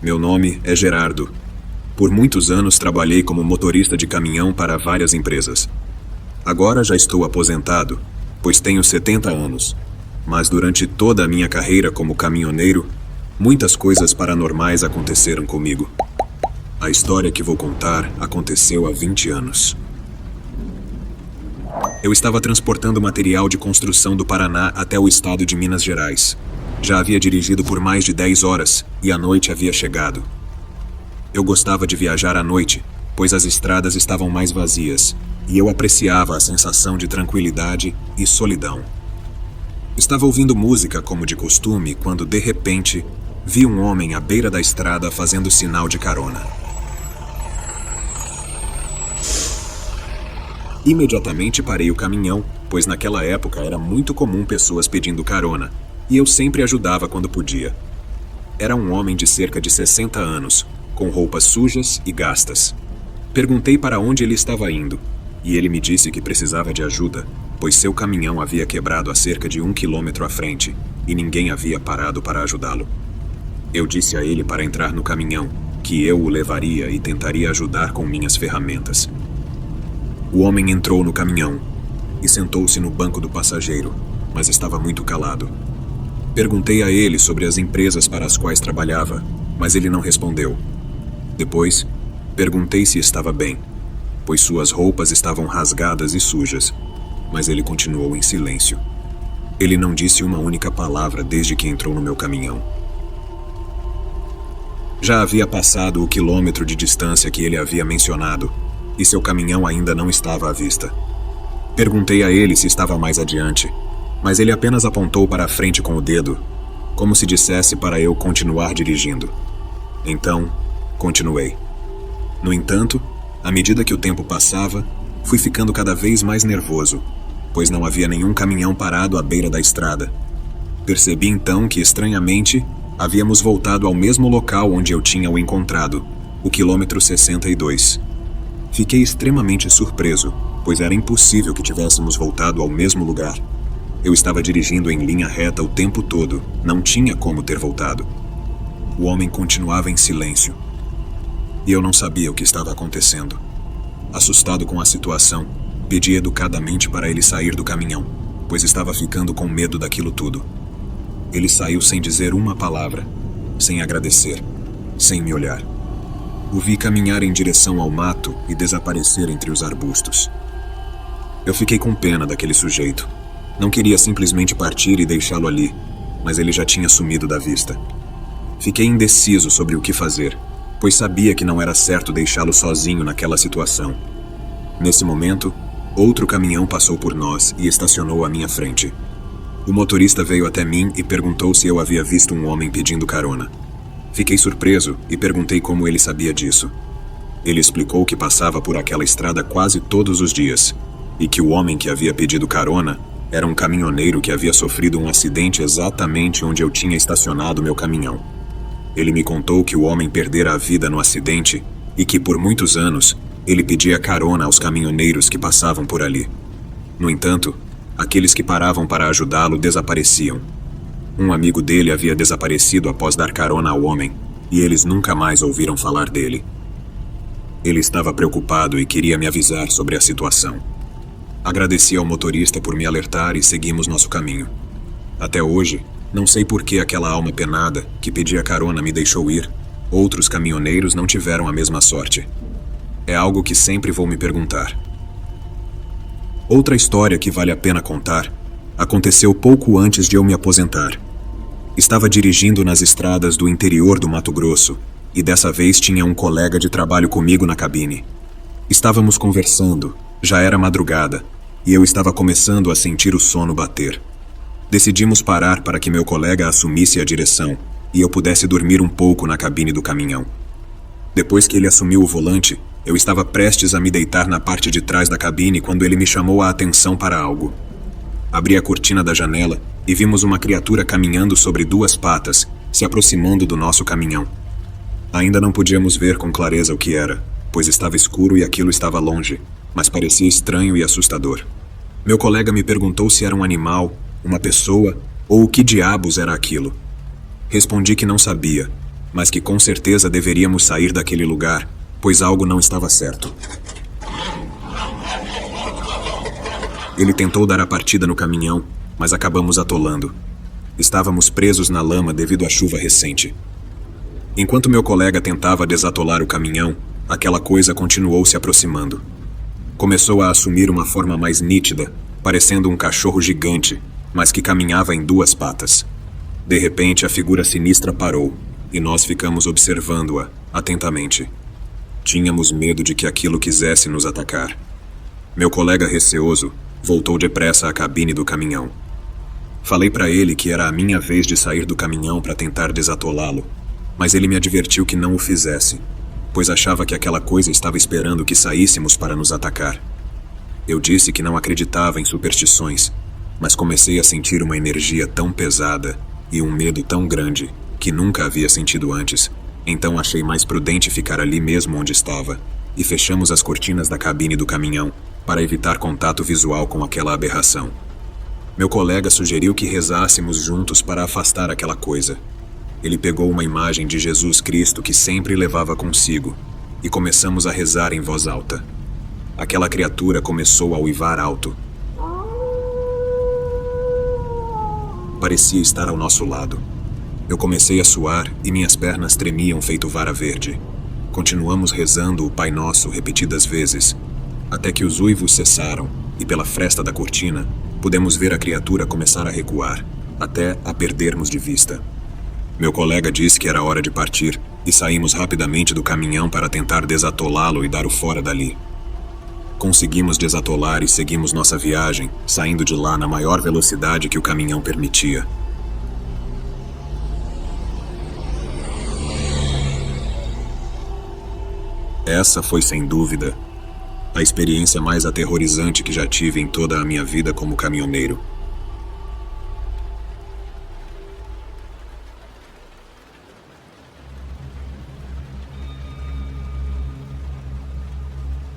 Meu nome é Gerardo. Por muitos anos trabalhei como motorista de caminhão para várias empresas. Agora já estou aposentado, pois tenho 70 anos. Mas durante toda a minha carreira como caminhoneiro, muitas coisas paranormais aconteceram comigo. A história que vou contar aconteceu há 20 anos. Eu estava transportando material de construção do Paraná até o estado de Minas Gerais. Já havia dirigido por mais de 10 horas e a noite havia chegado. Eu gostava de viajar à noite, pois as estradas estavam mais vazias, e eu apreciava a sensação de tranquilidade e solidão. Estava ouvindo música como de costume quando, de repente, vi um homem à beira da estrada fazendo sinal de carona. Imediatamente parei o caminhão, pois naquela época era muito comum pessoas pedindo carona, e eu sempre ajudava quando podia. Era um homem de cerca de 60 anos, com roupas sujas e gastas. Perguntei para onde ele estava indo, e ele me disse que precisava de ajuda, pois seu caminhão havia quebrado a cerca de 1 quilômetro à frente, e ninguém havia parado para ajudá-lo. Eu disse a ele para entrar no caminhão, que eu o levaria e tentaria ajudar com minhas ferramentas. O homem entrou no caminhão e sentou-se no banco do passageiro, mas estava muito calado. Perguntei a ele sobre as empresas para as quais trabalhava, mas ele não respondeu. Depois, perguntei se estava bem, pois suas roupas estavam rasgadas e sujas, mas ele continuou em silêncio. Ele não disse uma única palavra desde que entrou no meu caminhão. Já havia passado o quilômetro de distância que ele havia mencionado, e seu caminhão ainda não estava à vista. Perguntei a ele se estava mais adiante, mas ele apenas apontou para a frente com o dedo, como se dissesse para eu continuar dirigindo. Então, continuei. No entanto, à medida que o tempo passava, fui ficando cada vez mais nervoso, pois não havia nenhum caminhão parado à beira da estrada. Percebi então que, estranhamente, havíamos voltado ao mesmo local onde eu tinha o encontrado, o quilômetro 62. Fiquei extremamente surpreso, pois era impossível que tivéssemos voltado ao mesmo lugar. Eu estava dirigindo em linha reta o tempo todo, não tinha como ter voltado. O homem continuava em silêncio. E eu não sabia o que estava acontecendo. Assustado com a situação, pedi educadamente para ele sair do caminhão, pois estava ficando com medo daquilo tudo. Ele saiu sem dizer uma palavra, sem agradecer, sem me olhar. O vi caminhar em direção ao mato e desaparecer entre os arbustos. Eu fiquei com pena daquele sujeito. Não queria simplesmente partir e deixá-lo ali, mas ele já tinha sumido da vista. Fiquei indeciso sobre o que fazer, pois sabia que não era certo deixá-lo sozinho naquela situação. Nesse momento, outro caminhão passou por nós e estacionou à minha frente. O motorista veio até mim e perguntou se eu havia visto um homem pedindo carona. Fiquei surpreso e perguntei como ele sabia disso. Ele explicou que passava por aquela estrada quase todos os dias, e que o homem que havia pedido carona era um caminhoneiro que havia sofrido um acidente exatamente onde eu tinha estacionado meu caminhão. Ele me contou que o homem perdera a vida no acidente e que, por muitos anos, ele pedia carona aos caminhoneiros que passavam por ali. No entanto, aqueles que paravam para ajudá-lo desapareciam. Um amigo dele havia desaparecido após dar carona ao homem, e eles nunca mais ouviram falar dele. Ele estava preocupado e queria me avisar sobre a situação. Agradeci ao motorista por me alertar e seguimos nosso caminho. Até hoje, não sei por que aquela alma penada que pedia carona me deixou ir. Outros caminhoneiros não tiveram a mesma sorte. É algo que sempre vou me perguntar. Outra história que vale a pena contar aconteceu pouco antes de eu me aposentar. Estava dirigindo nas estradas do interior do Mato Grosso e dessa vez tinha um colega de trabalho comigo na cabine. Estávamos conversando, já era madrugada, e eu estava começando a sentir o sono bater. Decidimos parar para que meu colega assumisse a direção e eu pudesse dormir um pouco na cabine do caminhão. Depois que ele assumiu o volante, eu estava prestes a me deitar na parte de trás da cabine quando ele me chamou a atenção para algo. Abri a cortina da janela e vimos uma criatura caminhando sobre 2 patas, se aproximando do nosso caminhão. Ainda não podíamos ver com clareza o que era, pois estava escuro e aquilo estava longe, mas parecia estranho e assustador. Meu colega me perguntou se era um animal, uma pessoa ou o que diabos era aquilo. Respondi que não sabia, mas que com certeza deveríamos sair daquele lugar, pois algo não estava certo. Ele tentou dar a partida no caminhão, mas acabamos atolando. Estávamos presos na lama devido à chuva recente. Enquanto meu colega tentava desatolar o caminhão, aquela coisa continuou se aproximando. Começou a assumir uma forma mais nítida, parecendo um cachorro gigante, mas que caminhava em duas patas. De repente, a figura sinistra parou, e nós ficamos observando-a atentamente. Tínhamos medo de que aquilo quisesse nos atacar. Meu colega receoso voltou depressa à cabine do caminhão. Falei para ele que era a minha vez de sair do caminhão para tentar desatolá-lo, mas ele me advertiu que não o fizesse, pois achava que aquela coisa estava esperando que saíssemos para nos atacar. Eu disse que não acreditava em superstições, mas comecei a sentir uma energia tão pesada e um medo tão grande que nunca havia sentido antes, então achei mais prudente ficar ali mesmo onde estava, e fechamos as cortinas da cabine do caminhão para evitar contato visual com aquela aberração. Meu colega sugeriu que rezássemos juntos para afastar aquela coisa. Ele pegou uma imagem de Jesus Cristo que sempre levava consigo e começamos a rezar em voz alta. Aquela criatura começou a uivar alto. Parecia estar ao nosso lado. Eu comecei a suar e minhas pernas tremiam feito vara verde. Continuamos rezando o Pai Nosso repetidas vezes, até que os uivos cessaram e pela fresta da cortina pudemos ver a criatura começar a recuar, até a perdermos de vista. Meu colega disse que era hora de partir e saímos rapidamente do caminhão para tentar desatolá-lo e dar o fora dali. Conseguimos desatolar e seguimos nossa viagem, saindo de lá na maior velocidade que o caminhão permitia. Essa foi, sem dúvida, a experiência mais aterrorizante que já tive em toda a minha vida como caminhoneiro.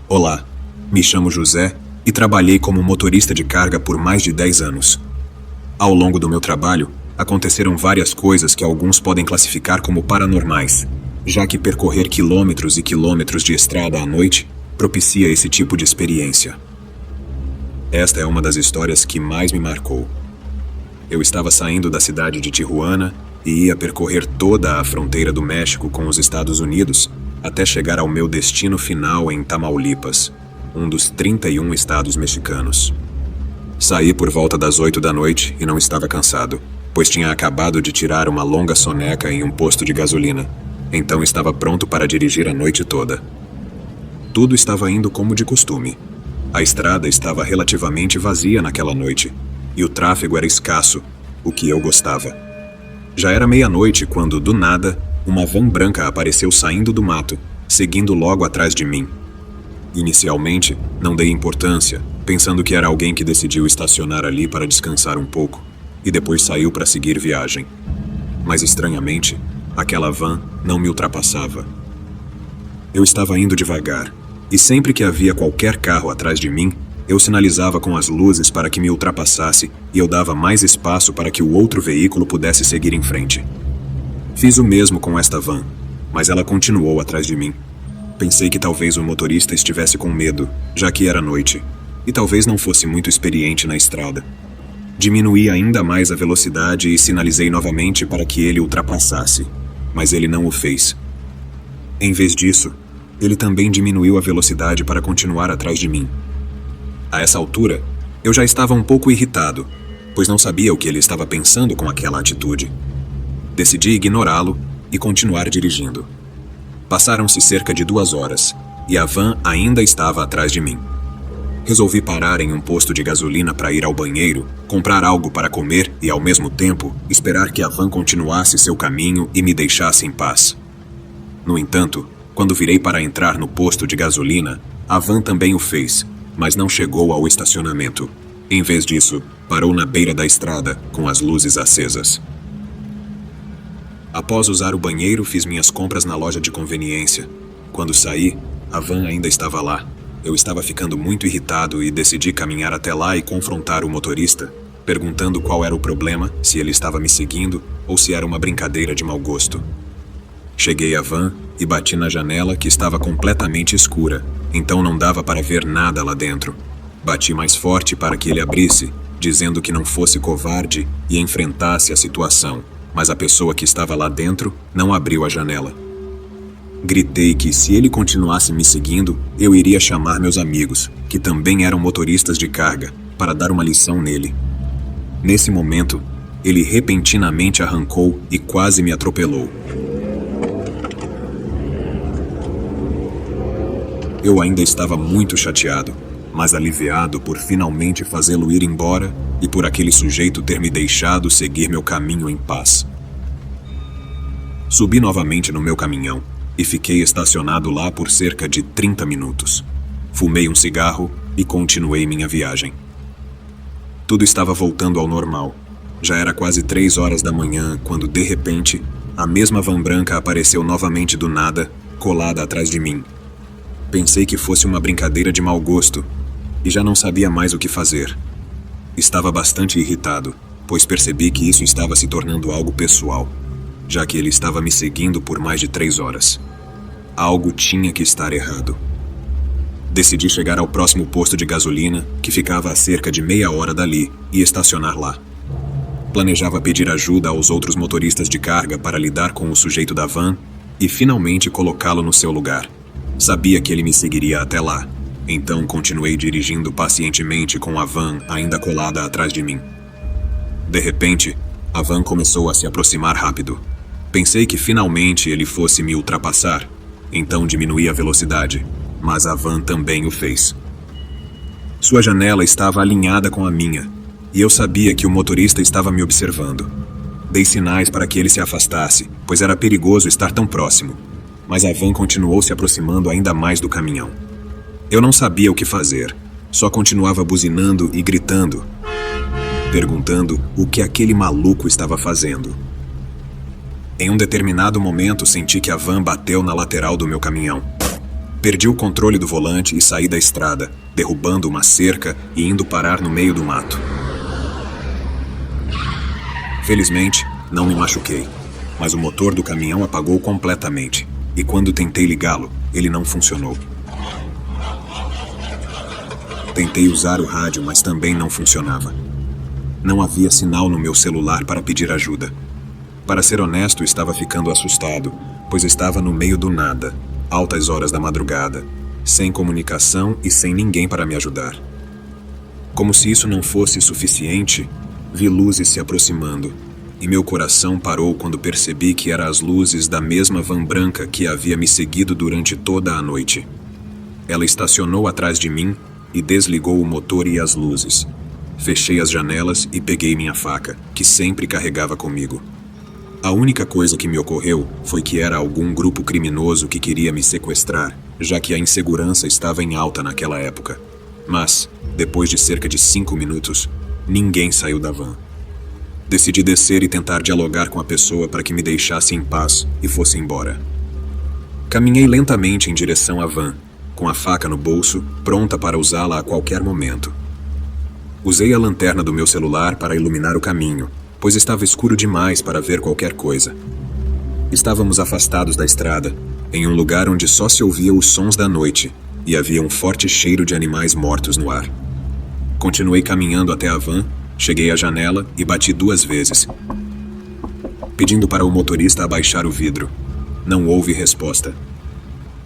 Olá, me chamo José e trabalhei como motorista de carga por mais de 10 anos. Ao longo do meu trabalho, aconteceram várias coisas que alguns podem classificar como paranormais, já que percorrer quilômetros e quilômetros de estrada à noite propicia esse tipo de experiência. Esta é uma das histórias que mais me marcou. Eu estava saindo da cidade de Tijuana e ia percorrer toda a fronteira do México com os Estados Unidos até chegar ao meu destino final em Tamaulipas, um dos 31 estados mexicanos. Saí por volta das 8 da noite e não estava cansado, pois tinha acabado de tirar uma longa soneca em um posto de gasolina, então estava pronto para dirigir a noite toda. Tudo estava indo como de costume. A estrada estava relativamente vazia naquela noite, e o tráfego era escasso, o que eu gostava. Já era meia-noite quando, do nada, uma van branca apareceu saindo do mato, seguindo logo atrás de mim. Inicialmente, não dei importância, pensando que era alguém que decidiu estacionar ali para descansar um pouco, e depois saiu para seguir viagem. Mas estranhamente, aquela van não me ultrapassava. Eu estava indo devagar, e sempre que havia qualquer carro atrás de mim, eu sinalizava com as luzes para que me ultrapassasse e eu dava mais espaço para que o outro veículo pudesse seguir em frente. Fiz o mesmo com esta van, mas ela continuou atrás de mim. Pensei que talvez o motorista estivesse com medo, já que era noite, e talvez não fosse muito experiente na estrada. Diminuí ainda mais a velocidade e sinalizei novamente para que ele ultrapassasse, mas ele não o fez. Em vez disso, ele também diminuiu a velocidade para continuar atrás de mim. A essa altura, eu já estava um pouco irritado, pois não sabia o que ele estava pensando com aquela atitude. Decidi ignorá-lo e continuar dirigindo. Passaram-se cerca de 2 horas, e a van ainda estava atrás de mim. Resolvi parar em um posto de gasolina para ir ao banheiro, comprar algo para comer e, ao mesmo tempo, esperar que a van continuasse seu caminho e me deixasse em paz. No entanto, quando virei para entrar no posto de gasolina, a van também o fez, mas não chegou ao estacionamento. Em vez disso, parou na beira da estrada, com as luzes acesas. Após usar o banheiro, fiz minhas compras na loja de conveniência. Quando saí, a van ainda estava lá. Eu estava ficando muito irritado e decidi caminhar até lá e confrontar o motorista, perguntando qual era o problema, se ele estava me seguindo ou se era uma brincadeira de mau gosto. Cheguei à van e bati na janela, que estava completamente escura, então não dava para ver nada lá dentro. Bati mais forte para que ele abrisse, dizendo que não fosse covarde e enfrentasse a situação, mas a pessoa que estava lá dentro não abriu a janela. Gritei que, se ele continuasse me seguindo, eu iria chamar meus amigos, que também eram motoristas de carga, para dar uma lição nele. Nesse momento, ele repentinamente arrancou e quase me atropelou. Eu ainda estava muito chateado, mas aliviado por finalmente fazê-lo ir embora e por aquele sujeito ter me deixado seguir meu caminho em paz. Subi novamente no meu caminhão e fiquei estacionado lá por cerca de 30 minutos. Fumei um cigarro e continuei minha viagem. Tudo estava voltando ao normal. Já era quase 3 horas da manhã quando, de repente, a mesma van branca apareceu novamente do nada, colada atrás de mim. Pensei que fosse uma brincadeira de mau gosto e já não sabia mais o que fazer. Estava bastante irritado, pois percebi que isso estava se tornando algo pessoal, já que ele estava me seguindo por mais de 3 horas. Algo tinha que estar errado. Decidi chegar ao próximo posto de gasolina, que ficava a cerca de meia hora dali, e estacionar lá. Planejava pedir ajuda aos outros motoristas de carga para lidar com o sujeito da van e finalmente colocá-lo no seu lugar. Sabia que ele me seguiria até lá, então continuei dirigindo pacientemente com a van ainda colada atrás de mim. De repente, a van começou a se aproximar rápido. Pensei que finalmente ele fosse me ultrapassar, então diminuí a velocidade, mas a van também o fez. Sua janela estava alinhada com a minha, e eu sabia que o motorista estava me observando. Dei sinais para que ele se afastasse, pois era perigoso estar tão próximo, mas a van continuou se aproximando ainda mais do caminhão. Eu não sabia o que fazer, só continuava buzinando e gritando, perguntando o que aquele maluco estava fazendo. Em um determinado momento, senti que a van bateu na lateral do meu caminhão. Perdi o controle do volante e saí da estrada, derrubando uma cerca e indo parar no meio do mato. Felizmente, não me machuquei, mas o motor do caminhão apagou completamente, e quando tentei ligá-lo, ele não funcionou. Tentei usar o rádio, mas também não funcionava. Não havia sinal no meu celular para pedir ajuda. Para ser honesto, estava ficando assustado, pois estava no meio do nada, altas horas da madrugada, sem comunicação e sem ninguém para me ajudar. Como se isso não fosse suficiente, vi luzes se aproximando, e meu coração parou quando percebi que eram as luzes da mesma van branca que havia me seguido durante toda a noite. Ela estacionou atrás de mim e desligou o motor e as luzes. Fechei as janelas e peguei minha faca, que sempre carregava comigo. A única coisa que me ocorreu foi que era algum grupo criminoso que queria me sequestrar, já que a insegurança estava em alta naquela época. Mas, depois de cerca de 5 minutos, ninguém saiu da van. Decidi descer e tentar dialogar com a pessoa para que me deixasse em paz e fosse embora. Caminhei lentamente em direção à van, com a faca no bolso, pronta para usá-la a qualquer momento. Usei a lanterna do meu celular para iluminar o caminho, pois estava escuro demais para ver qualquer coisa. Estávamos afastados da estrada, em um lugar onde só se ouvia os sons da noite, e havia um forte cheiro de animais mortos no ar. Continuei caminhando até a van, cheguei à janela e bati 2 vezes, pedindo para o motorista abaixar o vidro. Não houve resposta.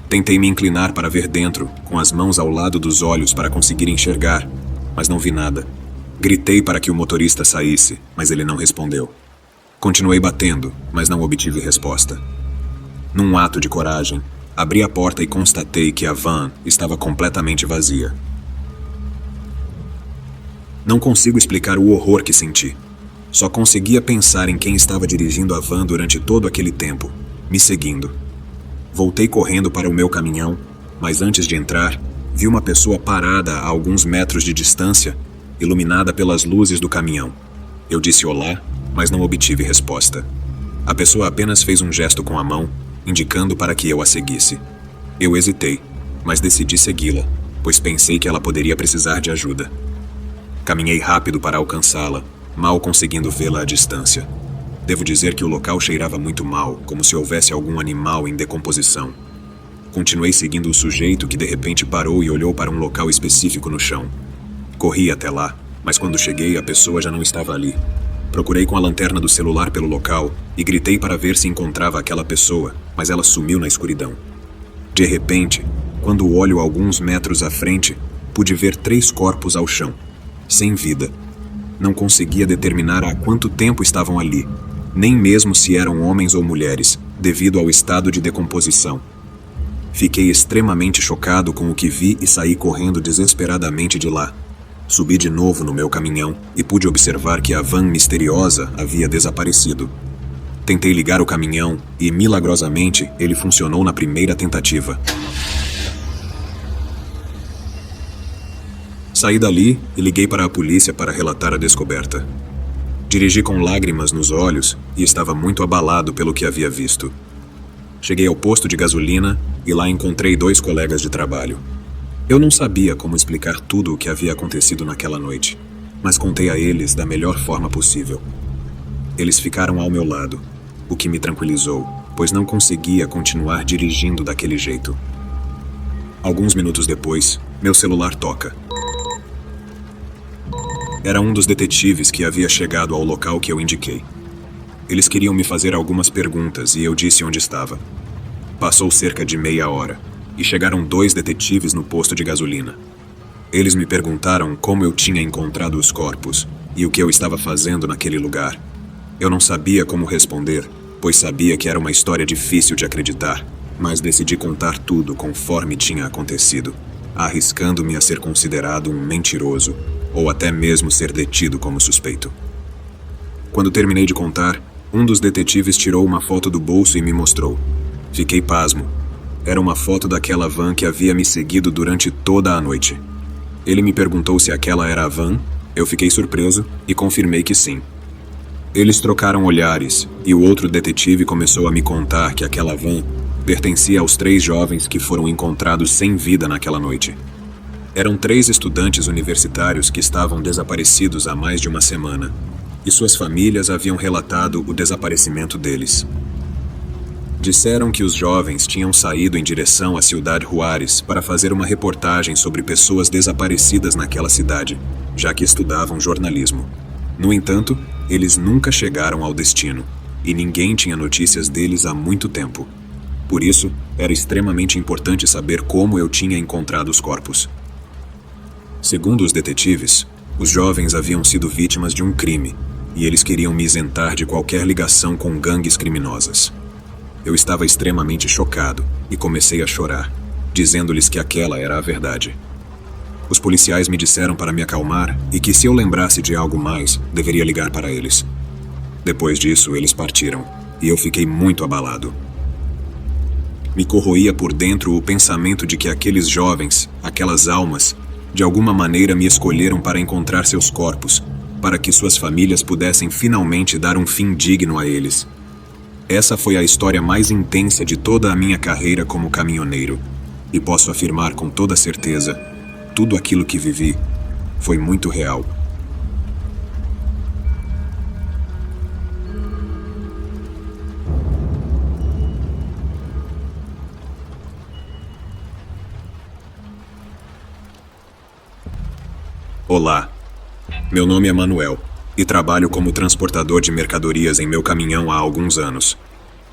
Tentei me inclinar para ver dentro, com as mãos ao lado dos olhos para conseguir enxergar, mas não vi nada. Gritei para que o motorista saísse, mas ele não respondeu. Continuei batendo, mas não obtive resposta. Num ato de coragem, abri a porta e constatei que a van estava completamente vazia. Não consigo explicar o horror que senti. Só conseguia pensar em quem estava dirigindo a van durante todo aquele tempo, me seguindo. Voltei correndo para o meu caminhão, mas antes de entrar, vi uma pessoa parada a alguns metros de distância, iluminada pelas luzes do caminhão. Eu disse olá, mas não obtive resposta. A pessoa apenas fez um gesto com a mão, indicando para que eu a seguisse. Eu hesitei, mas decidi segui-la, pois pensei que ela poderia precisar de ajuda. Caminhei rápido para alcançá-la, mal conseguindo vê-la à distância. Devo dizer que o local cheirava muito mal, como se houvesse algum animal em decomposição. Continuei seguindo o sujeito que de repente parou e olhou para um local específico no chão. Corri até lá, mas quando cheguei a pessoa já não estava ali. Procurei com a lanterna do celular pelo local e gritei para ver se encontrava aquela pessoa, mas ela sumiu na escuridão. De repente, quando olho alguns metros à frente, pude ver 3 corpos ao chão, sem vida. Não conseguia determinar há quanto tempo estavam ali, nem mesmo se eram homens ou mulheres, devido ao estado de decomposição. Fiquei extremamente chocado com o que vi e saí correndo desesperadamente de lá. Subi de novo no meu caminhão e pude observar que a van misteriosa havia desaparecido. Tentei ligar o caminhão e, milagrosamente, ele funcionou na primeira tentativa. Saí dali e liguei para a polícia para relatar a descoberta. Dirigi com lágrimas nos olhos e estava muito abalado pelo que havia visto. Cheguei ao posto de gasolina e lá encontrei 2 colegas de trabalho. Eu não sabia como explicar tudo o que havia acontecido naquela noite, mas contei a eles da melhor forma possível. Eles ficaram ao meu lado, o que me tranquilizou, pois não conseguia continuar dirigindo daquele jeito. Alguns minutos depois, meu celular toca. Era um dos detetives que havia chegado ao local que eu indiquei. Eles queriam me fazer algumas perguntas e eu disse onde estava. Passou cerca de meia hora e chegaram 2 detetives no posto de gasolina. Eles me perguntaram como eu tinha encontrado os corpos e o que eu estava fazendo naquele lugar. Eu não sabia como responder, pois sabia que era uma história difícil de acreditar, mas decidi contar tudo conforme tinha acontecido, arriscando-me a ser considerado um mentiroso ou até mesmo ser detido como suspeito. Quando terminei de contar, um dos detetives tirou uma foto do bolso e me mostrou. Fiquei pasmo. Era uma foto daquela van que havia me seguido durante toda a noite. Ele me perguntou se aquela era a van, eu fiquei surpreso e confirmei que sim. Eles trocaram olhares e o outro detetive começou a me contar que aquela van pertencia aos 3 jovens que foram encontrados sem vida naquela noite. Eram 3 estudantes universitários que estavam desaparecidos há mais de uma semana, e suas famílias haviam relatado o desaparecimento deles. Disseram que os jovens tinham saído em direção à Ciudad Juárez para fazer uma reportagem sobre pessoas desaparecidas naquela cidade, já que estudavam jornalismo. No entanto, eles nunca chegaram ao destino, e ninguém tinha notícias deles há muito tempo. Por isso, era extremamente importante saber como eu tinha encontrado os corpos. Segundo os detetives, os jovens haviam sido vítimas de um crime, e eles queriam me isentar de qualquer ligação com gangues criminosas. Eu estava extremamente chocado e comecei a chorar, dizendo-lhes que aquela era a verdade. Os policiais me disseram para me acalmar e que se eu lembrasse de algo mais, deveria ligar para eles. Depois disso, eles partiram, e eu fiquei muito abalado. Me corroía por dentro o pensamento de que aqueles jovens, aquelas almas, de alguma maneira me escolheram para encontrar seus corpos, para que suas famílias pudessem finalmente dar um fim digno a eles. Essa foi a história mais intensa de toda a minha carreira como caminhoneiro, e posso afirmar com toda certeza, tudo aquilo que vivi foi muito real. Olá, meu nome é Manuel e trabalho como transportador de mercadorias em meu caminhão há alguns anos.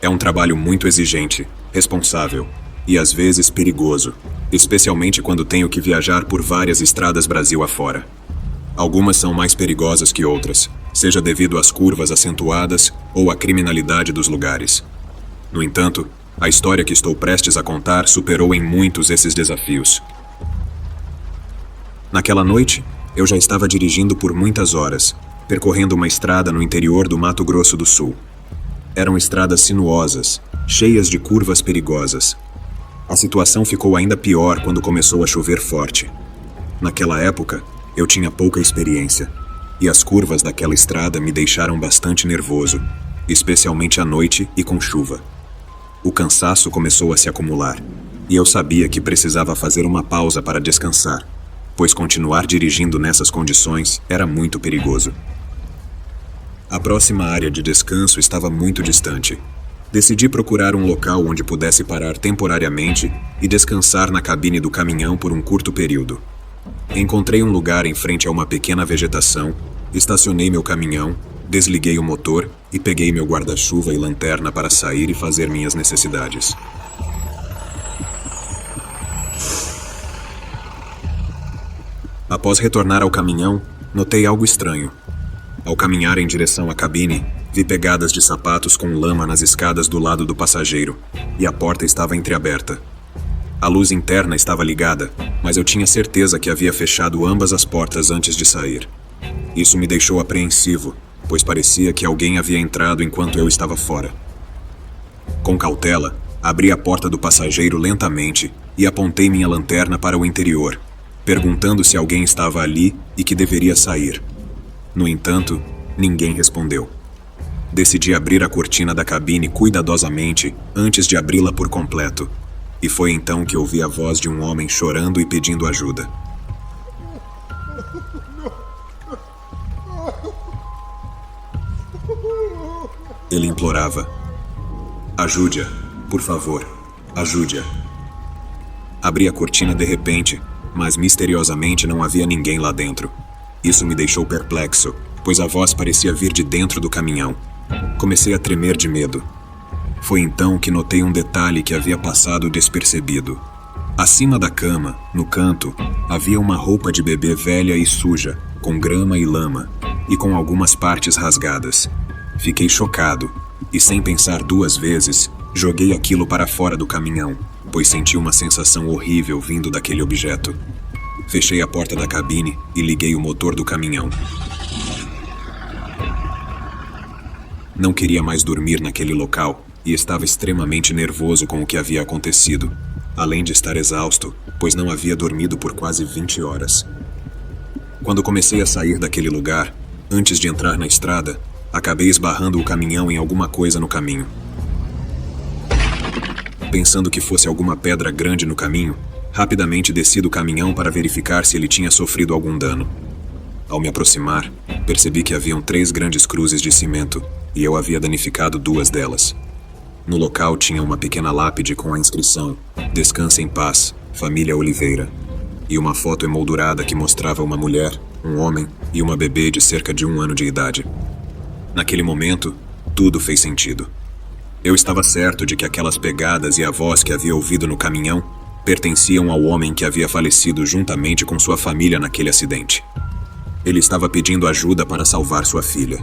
É um trabalho muito exigente, responsável e às vezes perigoso, especialmente quando tenho que viajar por várias estradas Brasil afora. Algumas são mais perigosas que outras, seja devido às curvas acentuadas ou à criminalidade dos lugares. No entanto, a história que estou prestes a contar superou em muitos esses desafios. Naquela noite, eu já estava dirigindo por muitas horas, percorrendo uma estrada no interior do Mato Grosso do Sul. Eram estradas sinuosas, cheias de curvas perigosas. A situação ficou ainda pior quando começou a chover forte. Naquela época, eu tinha pouca experiência, e as curvas daquela estrada me deixaram bastante nervoso, especialmente à noite e com chuva. O cansaço começou a se acumular, e eu sabia que precisava fazer uma pausa para descansar, pois continuar dirigindo nessas condições era muito perigoso. A próxima área de descanso estava muito distante. Decidi procurar um local onde pudesse parar temporariamente e descansar na cabine do caminhão por um curto período. Encontrei um lugar em frente a uma pequena vegetação, estacionei meu caminhão, desliguei o motor e peguei meu guarda-chuva e lanterna para sair e fazer minhas necessidades. Após retornar ao caminhão, notei algo estranho. Ao caminhar em direção à cabine, vi pegadas de sapatos com lama nas escadas do lado do passageiro, e a porta estava entreaberta. A luz interna estava ligada, mas eu tinha certeza que havia fechado ambas as portas antes de sair. Isso me deixou apreensivo, pois parecia que alguém havia entrado enquanto eu estava fora. Com cautela, abri a porta do passageiro lentamente e apontei minha lanterna para o interior, perguntando se alguém estava ali e que deveria sair. No entanto, ninguém respondeu. Decidi abrir a cortina da cabine cuidadosamente antes de abri-la por completo, e foi então que ouvi a voz de um homem chorando e pedindo ajuda. Ele implorava: "Ajude-a, por favor, ajude-a." Abri a cortina de repente, mas misteriosamente não havia ninguém lá dentro. Isso me deixou perplexo, pois a voz parecia vir de dentro do caminhão. Comecei a tremer de medo. Foi então que notei um detalhe que havia passado despercebido. Acima da cama, no canto, havia uma roupa de bebê velha e suja, com grama e lama, e com algumas partes rasgadas. Fiquei chocado, e sem pensar duas vezes, joguei aquilo para fora do caminhão, pois senti uma sensação horrível vindo daquele objeto. Fechei a porta da cabine e liguei o motor do caminhão. Não queria mais dormir naquele local e estava extremamente nervoso com o que havia acontecido, além de estar exausto, pois não havia dormido por quase 20 horas. Quando comecei a sair daquele lugar, antes de entrar na estrada, acabei esbarrando o caminhão em alguma coisa no caminho. Pensando que fosse alguma pedra grande no caminho, rapidamente desci do caminhão para verificar se ele tinha sofrido algum dano. Ao me aproximar, percebi que haviam 3 grandes cruzes de cimento, e eu havia danificado 2 delas. No local tinha uma pequena lápide com a inscrição "Descanse em paz, família Oliveira", e uma foto emoldurada que mostrava uma mulher, um homem e uma bebê de cerca de 1 ano de idade. Naquele momento, tudo fez sentido. Eu estava certo de que aquelas pegadas e a voz que havia ouvido no caminhão pertenciam ao homem que havia falecido juntamente com sua família naquele acidente. Ele estava pedindo ajuda para salvar sua filha.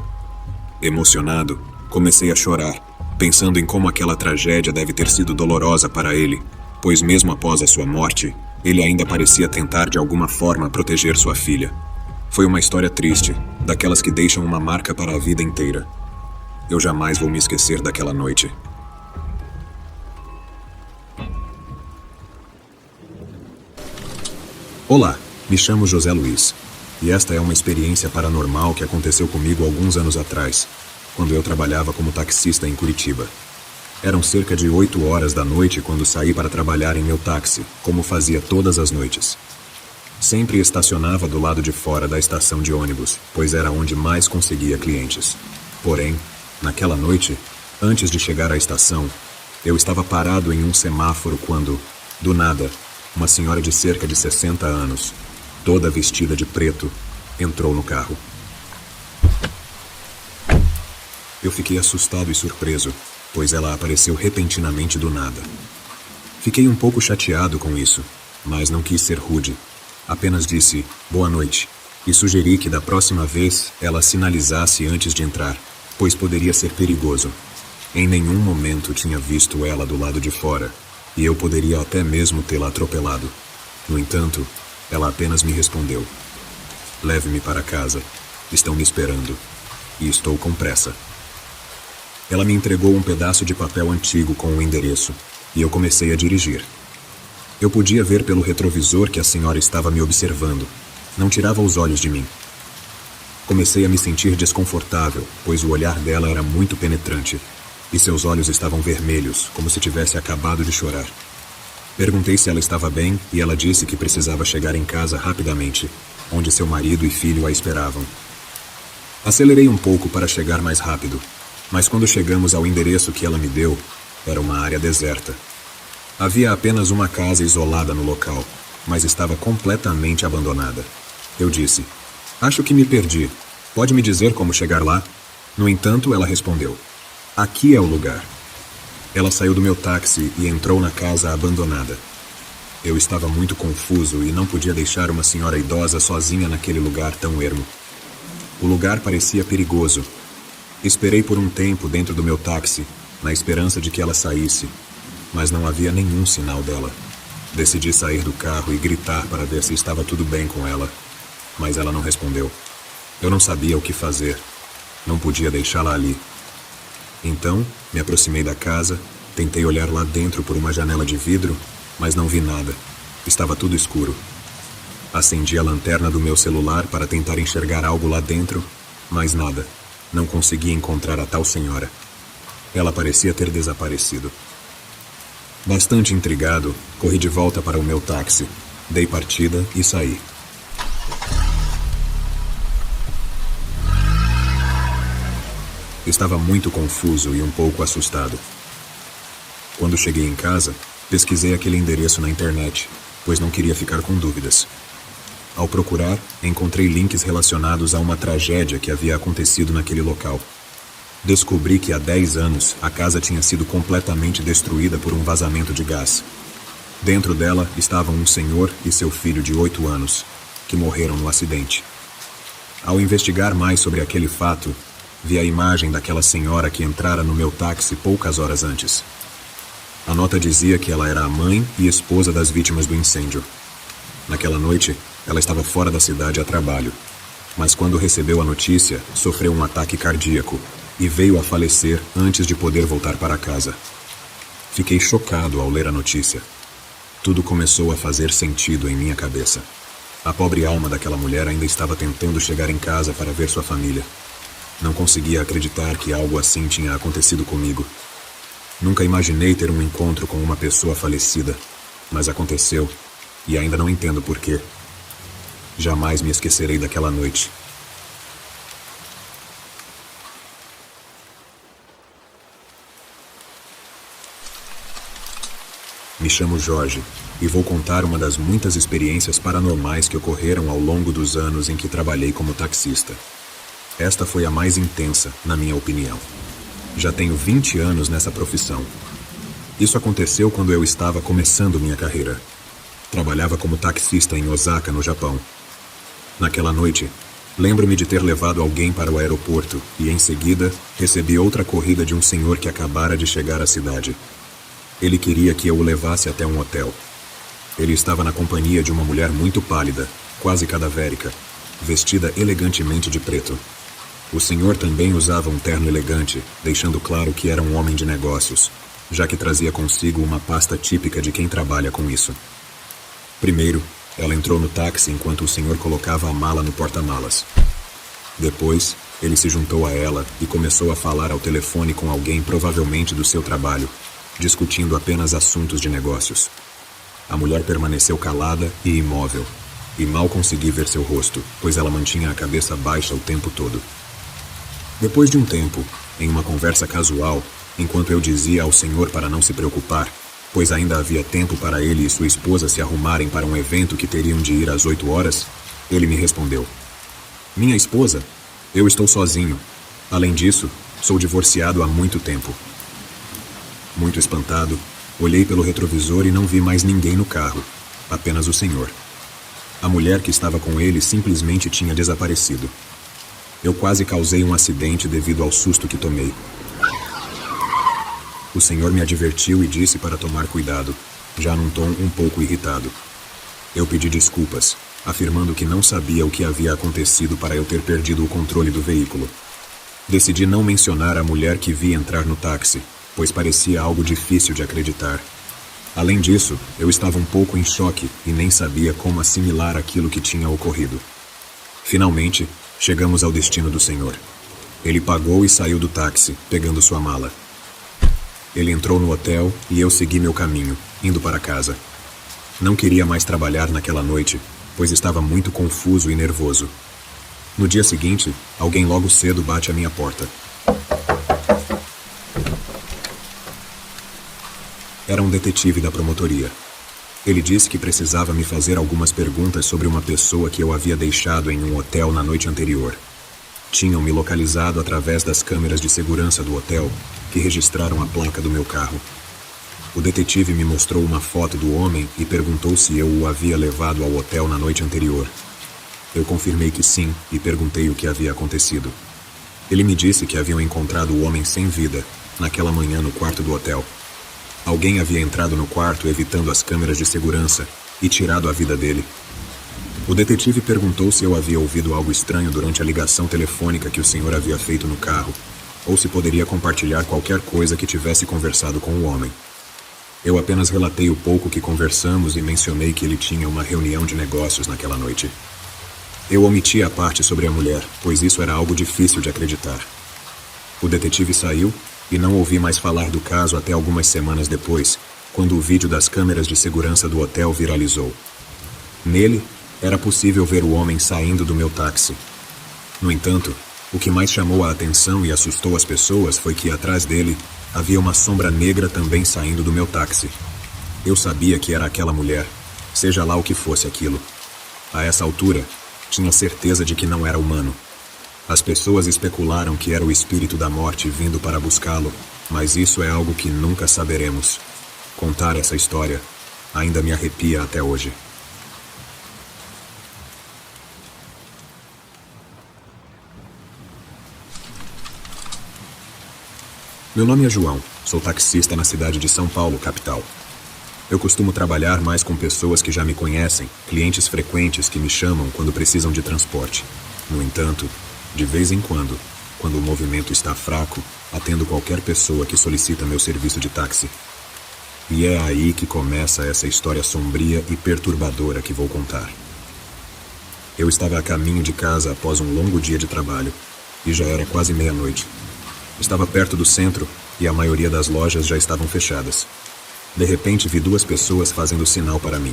Emocionado, comecei a chorar, pensando em como aquela tragédia deve ter sido dolorosa para ele, pois mesmo após a sua morte, ele ainda parecia tentar de alguma forma proteger sua filha. Foi uma história triste, daquelas que deixam uma marca para a vida inteira. Eu jamais vou me esquecer daquela noite. Olá, me chamo José Luiz, e esta é uma experiência paranormal que aconteceu comigo alguns anos atrás, quando eu trabalhava como taxista em Curitiba. Eram cerca de 8 horas da noite quando saí para trabalhar em meu táxi, como fazia todas as noites. Sempre estacionava do lado de fora da estação de ônibus, pois era onde mais conseguia clientes. Porém, naquela noite, antes de chegar à estação, eu estava parado em um semáforo quando, do nada, uma senhora de cerca de 60 anos, toda vestida de preto, entrou no carro. Eu fiquei assustado e surpreso, pois ela apareceu repentinamente do nada. Fiquei um pouco chateado com isso, mas não quis ser rude. Apenas disse "boa noite" e sugeri que da próxima vez ela sinalizasse antes de entrar, pois poderia ser perigoso. Em nenhum momento tinha visto ela do lado de fora, e eu poderia até mesmo tê-la atropelado. No entanto, ela apenas me respondeu: "Leve-me para casa. Estão me esperando. E estou com pressa." Ela me entregou um pedaço de papel antigo com o endereço, e eu comecei a dirigir. Eu podia ver pelo retrovisor que a senhora estava me observando. Não tirava os olhos de mim. Comecei a me sentir desconfortável, pois o olhar dela era muito penetrante, e seus olhos estavam vermelhos, como se tivesse acabado de chorar. Perguntei se ela estava bem, e ela disse que precisava chegar em casa rapidamente, onde seu marido e filho a esperavam. Acelerei um pouco para chegar mais rápido, mas quando chegamos ao endereço que ela me deu, era uma área deserta. Havia apenas uma casa isolada no local, mas estava completamente abandonada. Eu disse: "Acho que me perdi. Pode me dizer como chegar lá?" No entanto, ela respondeu: "Aqui é o lugar." Ela saiu do meu táxi e entrou na casa abandonada. Eu estava muito confuso e não podia deixar uma senhora idosa sozinha naquele lugar tão ermo. O lugar parecia perigoso. Esperei por um tempo dentro do meu táxi, na esperança de que ela saísse, mas não havia nenhum sinal dela. Decidi sair do carro e gritar para ver se estava tudo bem com ela, mas ela não respondeu. Eu não sabia o que fazer. Não podia deixá-la ali. Então, me aproximei da casa, tentei olhar lá dentro por uma janela de vidro, mas não vi nada. Estava tudo escuro. Acendi a lanterna do meu celular para tentar enxergar algo lá dentro, mas nada. Não consegui encontrar a tal senhora. Ela parecia ter desaparecido. Bastante intrigado, corri de volta para o meu táxi, dei partida e saí. Estava muito confuso e um pouco assustado. Quando cheguei em casa, pesquisei aquele endereço na internet, pois não queria ficar com dúvidas. Ao procurar, encontrei links relacionados a uma tragédia que havia acontecido naquele local. Descobri que há 10 anos a casa tinha sido completamente destruída por um vazamento de gás. Dentro dela estavam um senhor e seu filho de 8 anos, que morreram no acidente. Ao investigar mais sobre aquele fato, vi a imagem daquela senhora que entrara no meu táxi poucas horas antes. A nota dizia que ela era a mãe e esposa das vítimas do incêndio. Naquela noite, ela estava fora da cidade a trabalho, mas quando recebeu a notícia, sofreu um ataque cardíaco e veio a falecer antes de poder voltar para casa. Fiquei chocado ao ler a notícia. Tudo começou a fazer sentido em minha cabeça. A pobre alma daquela mulher ainda estava tentando chegar em casa para ver sua família. Não conseguia acreditar que algo assim tinha acontecido comigo. Nunca imaginei ter um encontro com uma pessoa falecida, mas aconteceu, e ainda não entendo por quê. Jamais me esquecerei daquela noite. Me chamo Jorge e vou contar uma das muitas experiências paranormais que ocorreram ao longo dos anos em que trabalhei como taxista. Esta foi a mais intensa, na minha opinião. Já tenho 20 anos nessa profissão. Isso aconteceu quando eu estava começando minha carreira. Trabalhava como taxista em Osaka, no Japão. Naquela noite, lembro-me de ter levado alguém para o aeroporto e, em seguida, recebi outra corrida de um senhor que acabara de chegar à cidade. Ele queria que eu o levasse até um hotel. Ele estava na companhia de uma mulher muito pálida, quase cadavérica, vestida elegantemente de preto. O senhor também usava um terno elegante, deixando claro que era um homem de negócios, já que trazia consigo uma pasta típica de quem trabalha com isso. Primeiro, ela entrou no táxi enquanto o senhor colocava a mala no porta-malas. Depois, ele se juntou a ela e começou a falar ao telefone com alguém provavelmente do seu trabalho, discutindo apenas assuntos de negócios. A mulher permaneceu calada e imóvel, e mal consegui ver seu rosto, pois ela mantinha a cabeça baixa o tempo todo. Depois de um tempo, em uma conversa casual, enquanto eu dizia ao senhor para não se preocupar, pois ainda havia tempo para ele e sua esposa se arrumarem para um evento que teriam de ir às 8 horas, ele me respondeu: "Minha esposa? Eu estou sozinho. Além disso, sou divorciado há muito tempo." Muito espantado, olhei pelo retrovisor e não vi mais ninguém no carro, apenas o senhor. A mulher que estava com ele simplesmente tinha desaparecido. Eu quase causei um acidente devido ao susto que tomei. O senhor me advertiu e disse para tomar cuidado, já num tom um pouco irritado. Eu pedi desculpas, afirmando que não sabia o que havia acontecido para eu ter perdido o controle do veículo. Decidi não mencionar a mulher que vi entrar no táxi, pois parecia algo difícil de acreditar. Além disso, eu estava um pouco em choque e nem sabia como assimilar aquilo que tinha ocorrido. Finalmente, chegamos ao destino do senhor. Ele pagou e saiu do táxi, pegando sua mala. Ele entrou no hotel e eu segui meu caminho, indo para casa. Não queria mais trabalhar naquela noite, pois estava muito confuso e nervoso. No dia seguinte, alguém logo cedo bate à minha porta. Era um detetive da promotoria. Ele disse que precisava me fazer algumas perguntas sobre uma pessoa que eu havia deixado em um hotel na noite anterior. Tinham me localizado através das câmeras de segurança do hotel, que registraram a placa do meu carro. O detetive me mostrou uma foto do homem e perguntou se eu o havia levado ao hotel na noite anterior. Eu confirmei que sim e perguntei o que havia acontecido. Ele me disse que haviam encontrado o homem sem vida, naquela manhã no quarto do hotel. Alguém havia entrado no quarto evitando as câmeras de segurança e tirado a vida dele. O detetive perguntou se eu havia ouvido algo estranho durante a ligação telefônica que o senhor havia feito no carro, ou se poderia compartilhar qualquer coisa que tivesse conversado com o homem. Eu apenas relatei o pouco que conversamos e mencionei que ele tinha uma reunião de negócios naquela noite. Eu omiti a parte sobre a mulher, pois isso era algo difícil de acreditar. O detetive saiu e não ouvi mais falar do caso até algumas semanas depois, quando o vídeo das câmeras de segurança do hotel viralizou. Nele, era possível ver o homem saindo do meu táxi. No entanto, o que mais chamou a atenção e assustou as pessoas foi que atrás dele havia uma sombra negra também saindo do meu táxi. Eu sabia que era aquela mulher, seja lá o que fosse aquilo. A essa altura, tinha certeza de que não era humano. As pessoas especularam que era o espírito da morte vindo para buscá-lo, mas isso é algo que nunca saberemos. Contar essa história ainda me arrepia até hoje. Meu nome é João, sou taxista na cidade de São Paulo, capital. Eu costumo trabalhar mais com pessoas que já me conhecem, clientes frequentes que me chamam quando precisam de transporte. No entanto, de vez em quando o movimento está fraco, atendo qualquer pessoa que solicita meu serviço de táxi. E é aí que começa essa história sombria e perturbadora que vou contar. Eu estava a caminho de casa após um longo dia de trabalho, e já era quase meia-noite. Estava perto do centro e a maioria das lojas já estavam fechadas. De repente vi duas pessoas fazendo sinal para mim.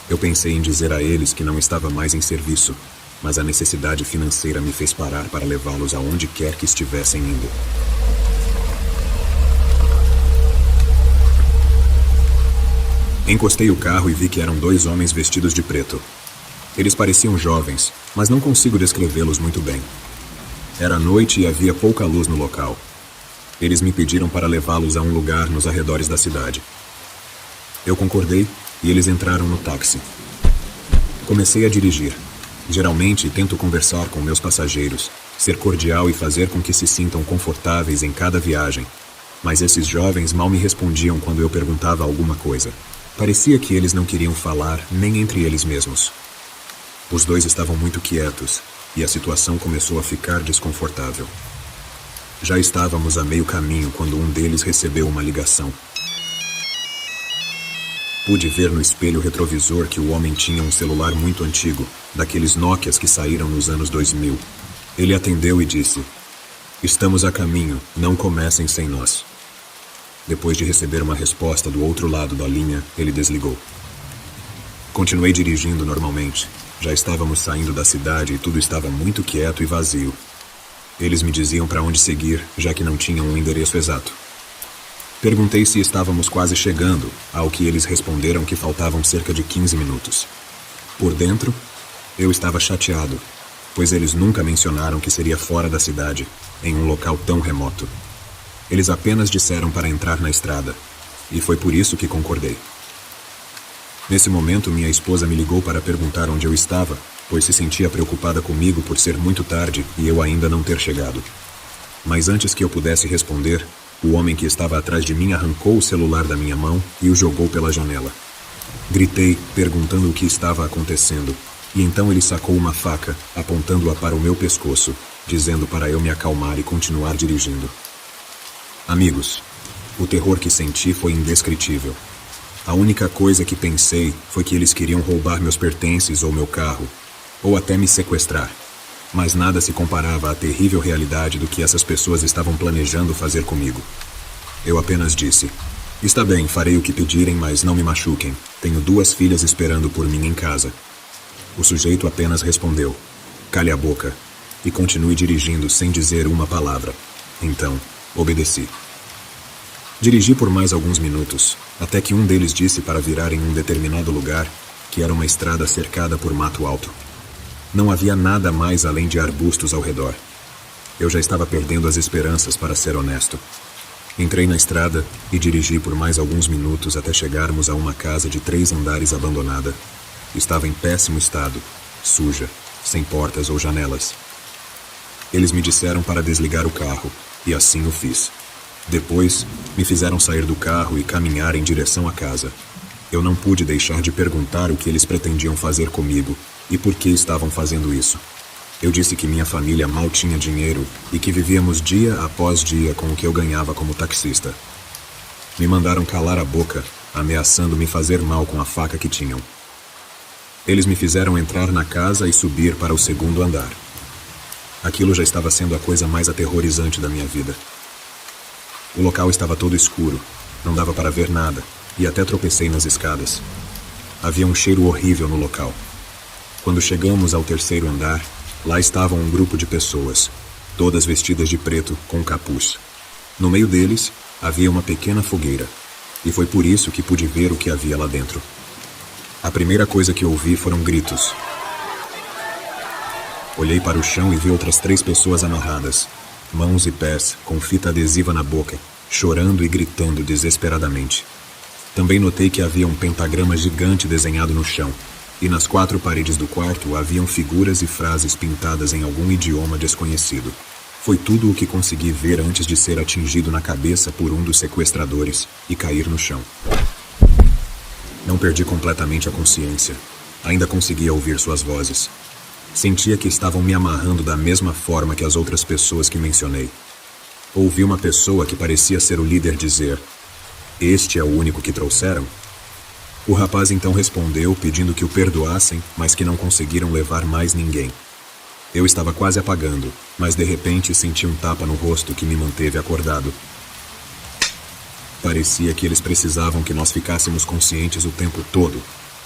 Eu pensei em dizer a eles que não estava mais em serviço, mas a necessidade financeira me fez parar para levá-los aonde quer que estivessem indo. Encostei o carro e vi que eram dois homens vestidos de preto. Eles pareciam jovens, mas não consigo descrevê-los muito bem. Era noite e havia pouca luz no local. Eles me pediram para levá-los a um lugar nos arredores da cidade. Eu concordei e eles entraram no táxi. Comecei a dirigir. Geralmente, tento conversar com meus passageiros, ser cordial e fazer com que se sintam confortáveis em cada viagem. Mas esses jovens mal me respondiam quando eu perguntava alguma coisa. Parecia que eles não queriam falar nem entre eles mesmos. Os dois estavam muito quietos e a situação começou a ficar desconfortável. Já estávamos a meio caminho quando um deles recebeu uma ligação. Pude ver no espelho retrovisor que o homem tinha um celular muito antigo, daqueles Nokias que saíram nos anos 2000. Ele atendeu e disse: "Estamos a caminho, não comecem sem nós." Depois de receber uma resposta do outro lado da linha, ele desligou. Continuei dirigindo normalmente. Já estávamos saindo da cidade e tudo estava muito quieto e vazio. Eles me diziam para onde seguir, já que não tinham um endereço exato. Perguntei se estávamos quase chegando, ao que eles responderam que faltavam cerca de 15 minutos. Por dentro, eu estava chateado, pois eles nunca mencionaram que seria fora da cidade, em um local tão remoto. Eles apenas disseram para entrar na estrada, e foi por isso que concordei. Nesse momento, minha esposa me ligou para perguntar onde eu estava, pois se sentia preocupada comigo por ser muito tarde e eu ainda não ter chegado. Mas antes que eu pudesse responder, o homem que estava atrás de mim arrancou o celular da minha mão e o jogou pela janela. Gritei, perguntando o que estava acontecendo, e então ele sacou uma faca, apontando-a para o meu pescoço, dizendo para eu me acalmar e continuar dirigindo. Amigos, o terror que senti foi indescritível. A única coisa que pensei foi que eles queriam roubar meus pertences ou meu carro, ou até me sequestrar. Mas nada se comparava à terrível realidade do que essas pessoas estavam planejando fazer comigo. Eu apenas disse: "Está bem, farei o que pedirem, mas não me machuquem. Tenho 2 filhas esperando por mim em casa." O sujeito apenas respondeu: "Cale a boca. e continue dirigindo sem dizer uma palavra. Então, obedeci. Dirigi por mais alguns minutos, até que um deles disse para virar em um determinado lugar, que era uma estrada cercada por mato alto. Não havia nada mais além de arbustos ao redor. Eu já estava perdendo as esperanças, para ser honesto. Entrei na estrada e dirigi por mais alguns minutos até chegarmos a uma casa de 3 andares abandonada. Estava em péssimo estado, suja, sem portas ou janelas. Eles me disseram para desligar o carro, e assim o fiz. Depois, me fizeram sair do carro e caminhar em direção à casa. Eu não pude deixar de perguntar o que eles pretendiam fazer comigo e por que estavam fazendo isso. Eu disse que minha família mal tinha dinheiro e que vivíamos dia após dia com o que eu ganhava como taxista. Me mandaram calar a boca, ameaçando me fazer mal com a faca que tinham. Eles me fizeram entrar na casa e subir para o 2º andar. Aquilo já estava sendo a coisa mais aterrorizante da minha vida. O local estava todo escuro, não dava para ver nada, e até tropecei nas escadas. Havia um cheiro horrível no local. Quando chegamos ao 3º andar, lá estava um grupo de pessoas, todas vestidas de preto com capuz. No meio deles, havia uma pequena fogueira, e foi por isso que pude ver o que havia lá dentro. A primeira coisa que ouvi foram gritos. Olhei para o chão e vi outras 3 pessoas amarradas, mãos e pés, com fita adesiva na boca, chorando e gritando desesperadamente. Também notei que havia um pentagrama gigante desenhado no chão, e nas 4 paredes do quarto haviam figuras e frases pintadas em algum idioma desconhecido. Foi tudo o que consegui ver antes de ser atingido na cabeça por um dos sequestradores e cair no chão. Não perdi completamente a consciência. Ainda conseguia ouvir suas vozes. Sentia que estavam me amarrando da mesma forma que as outras pessoas que mencionei. Ouvi uma pessoa que parecia ser o líder dizer: "Este é o único que trouxeram?" O rapaz então respondeu pedindo que o perdoassem, mas que não conseguiram levar mais ninguém. Eu estava quase apagando, mas de repente senti um tapa no rosto que me manteve acordado. Parecia que eles precisavam que nós ficássemos conscientes o tempo todo,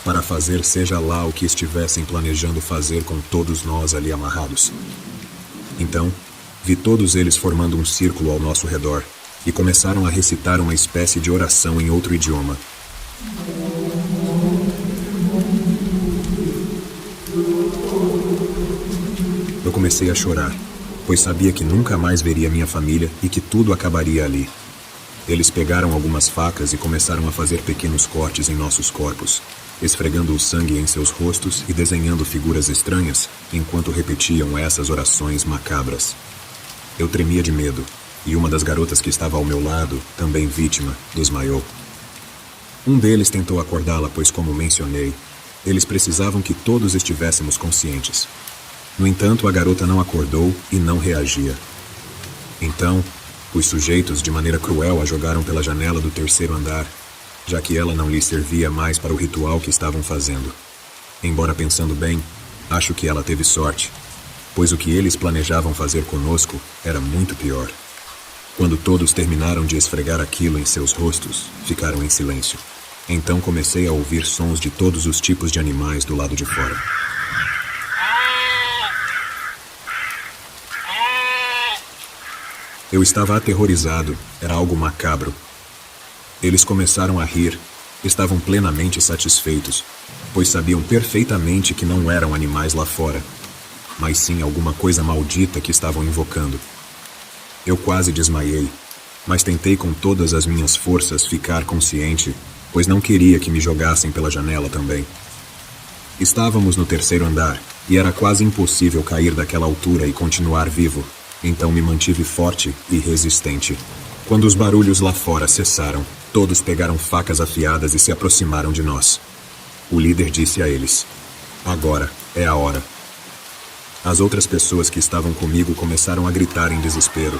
para fazer seja lá o que estivessem planejando fazer com todos nós ali amarrados. Então, vi todos eles formando um círculo ao nosso redor e começaram a recitar uma espécie de oração em outro idioma. Eu comecei a chorar, pois sabia que nunca mais veria minha família e que tudo acabaria ali. Eles pegaram algumas facas e começaram a fazer pequenos cortes em nossos corpos, esfregando o sangue em seus rostos e desenhando figuras estranhas, enquanto repetiam essas orações macabras. Eu tremia de medo, e uma das garotas que estava ao meu lado, também vítima, desmaiou. Um deles tentou acordá-la, pois, como mencionei, eles precisavam que todos estivéssemos conscientes. No entanto, a garota não acordou e não reagia. Então, os sujeitos, de maneira cruel, a jogaram pela janela do 3º andar, já que ela não lhe servia mais para o ritual que estavam fazendo. Embora pensando bem, acho que ela teve sorte, pois o que eles planejavam fazer conosco era muito pior. Quando todos terminaram de esfregar aquilo em seus rostos, ficaram em silêncio. Então comecei a ouvir sons de todos os tipos de animais do lado de fora. Eu estava aterrorizado, era algo macabro. Eles começaram a rir, estavam plenamente satisfeitos, pois sabiam perfeitamente que não eram animais lá fora, mas sim alguma coisa maldita que estavam invocando. Eu quase desmaiei, mas tentei com todas as minhas forças ficar consciente, pois não queria que me jogassem pela janela também. Estávamos no 3º andar, e era quase impossível cair daquela altura e continuar vivo, então me mantive forte e resistente. Quando os barulhos lá fora cessaram, todos pegaram facas afiadas e se aproximaram de nós. O líder disse a eles: "Agora é a hora." As outras pessoas que estavam comigo começaram a gritar em desespero.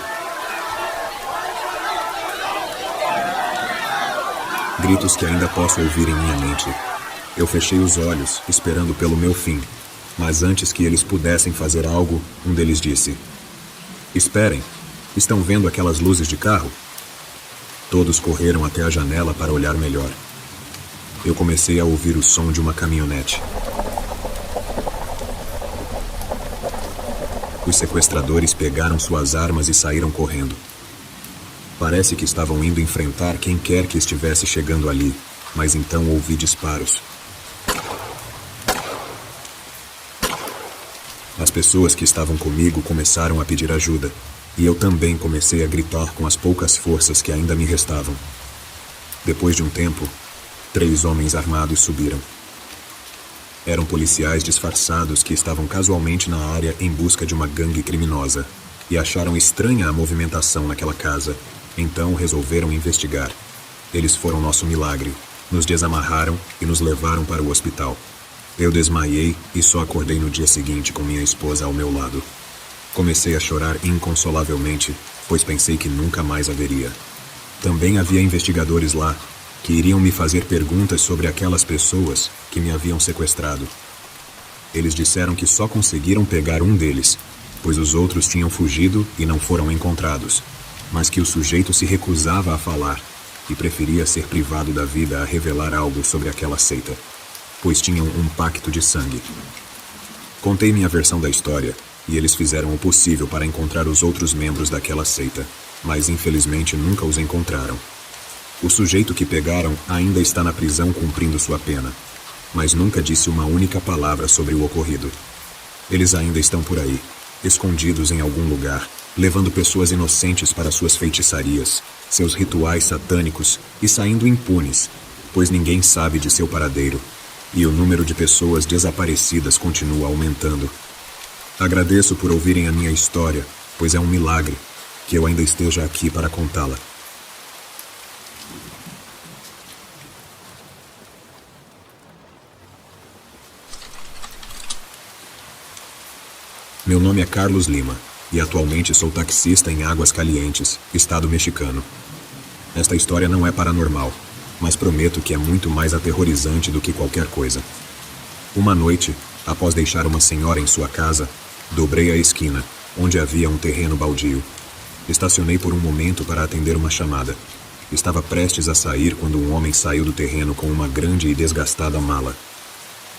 Gritos que ainda posso ouvir em minha mente. Eu fechei os olhos, esperando pelo meu fim, mas antes que eles pudessem fazer algo, um deles disse: "Esperem, estão vendo aquelas luzes de carro?" Todos correram até a janela para olhar melhor. Eu comecei a ouvir o som de uma caminhonete. Os sequestradores pegaram suas armas e saíram correndo. Parece que estavam indo enfrentar quem quer que estivesse chegando ali, mas então ouvi disparos. As pessoas que estavam comigo começaram a pedir ajuda, e eu também comecei a gritar com as poucas forças que ainda me restavam. Depois de um tempo, 3 homens armados subiram. Eram policiais disfarçados que estavam casualmente na área em busca de uma gangue criminosa, e acharam estranha a movimentação naquela casa, então resolveram investigar. Eles foram nosso milagre, nos desamarraram e nos levaram para o hospital. Eu desmaiei e só acordei no dia seguinte com minha esposa ao meu lado. Comecei a chorar inconsolavelmente, pois pensei que nunca mais a veria. Também havia investigadores lá, que iriam me fazer perguntas sobre aquelas pessoas que me haviam sequestrado. Eles disseram que só conseguiram pegar um deles, pois os outros tinham fugido e não foram encontrados, mas que o sujeito se recusava a falar e preferia ser privado da vida a revelar algo sobre aquela seita, pois tinham um pacto de sangue. Contei minha versão da história, e eles fizeram o possível para encontrar os outros membros daquela seita, mas infelizmente nunca os encontraram. O sujeito que pegaram ainda está na prisão cumprindo sua pena, mas nunca disse uma única palavra sobre o ocorrido. Eles ainda estão por aí, escondidos em algum lugar, levando pessoas inocentes para suas feitiçarias, seus rituais satânicos e saindo impunes, pois ninguém sabe de seu paradeiro, e o número de pessoas desaparecidas continua aumentando. Agradeço por ouvirem a minha história, pois é um milagre que eu ainda esteja aqui para contá-la. Meu nome é Carlos Lima, e atualmente sou taxista em Águas Calientes, estado mexicano. Esta história não é paranormal, mas prometo que é muito mais aterrorizante do que qualquer coisa. Uma noite, após deixar uma senhora em sua casa, dobrei a esquina, onde havia um terreno baldio. Estacionei por um momento para atender uma chamada. Estava prestes a sair quando um homem saiu do terreno com uma grande e desgastada mala.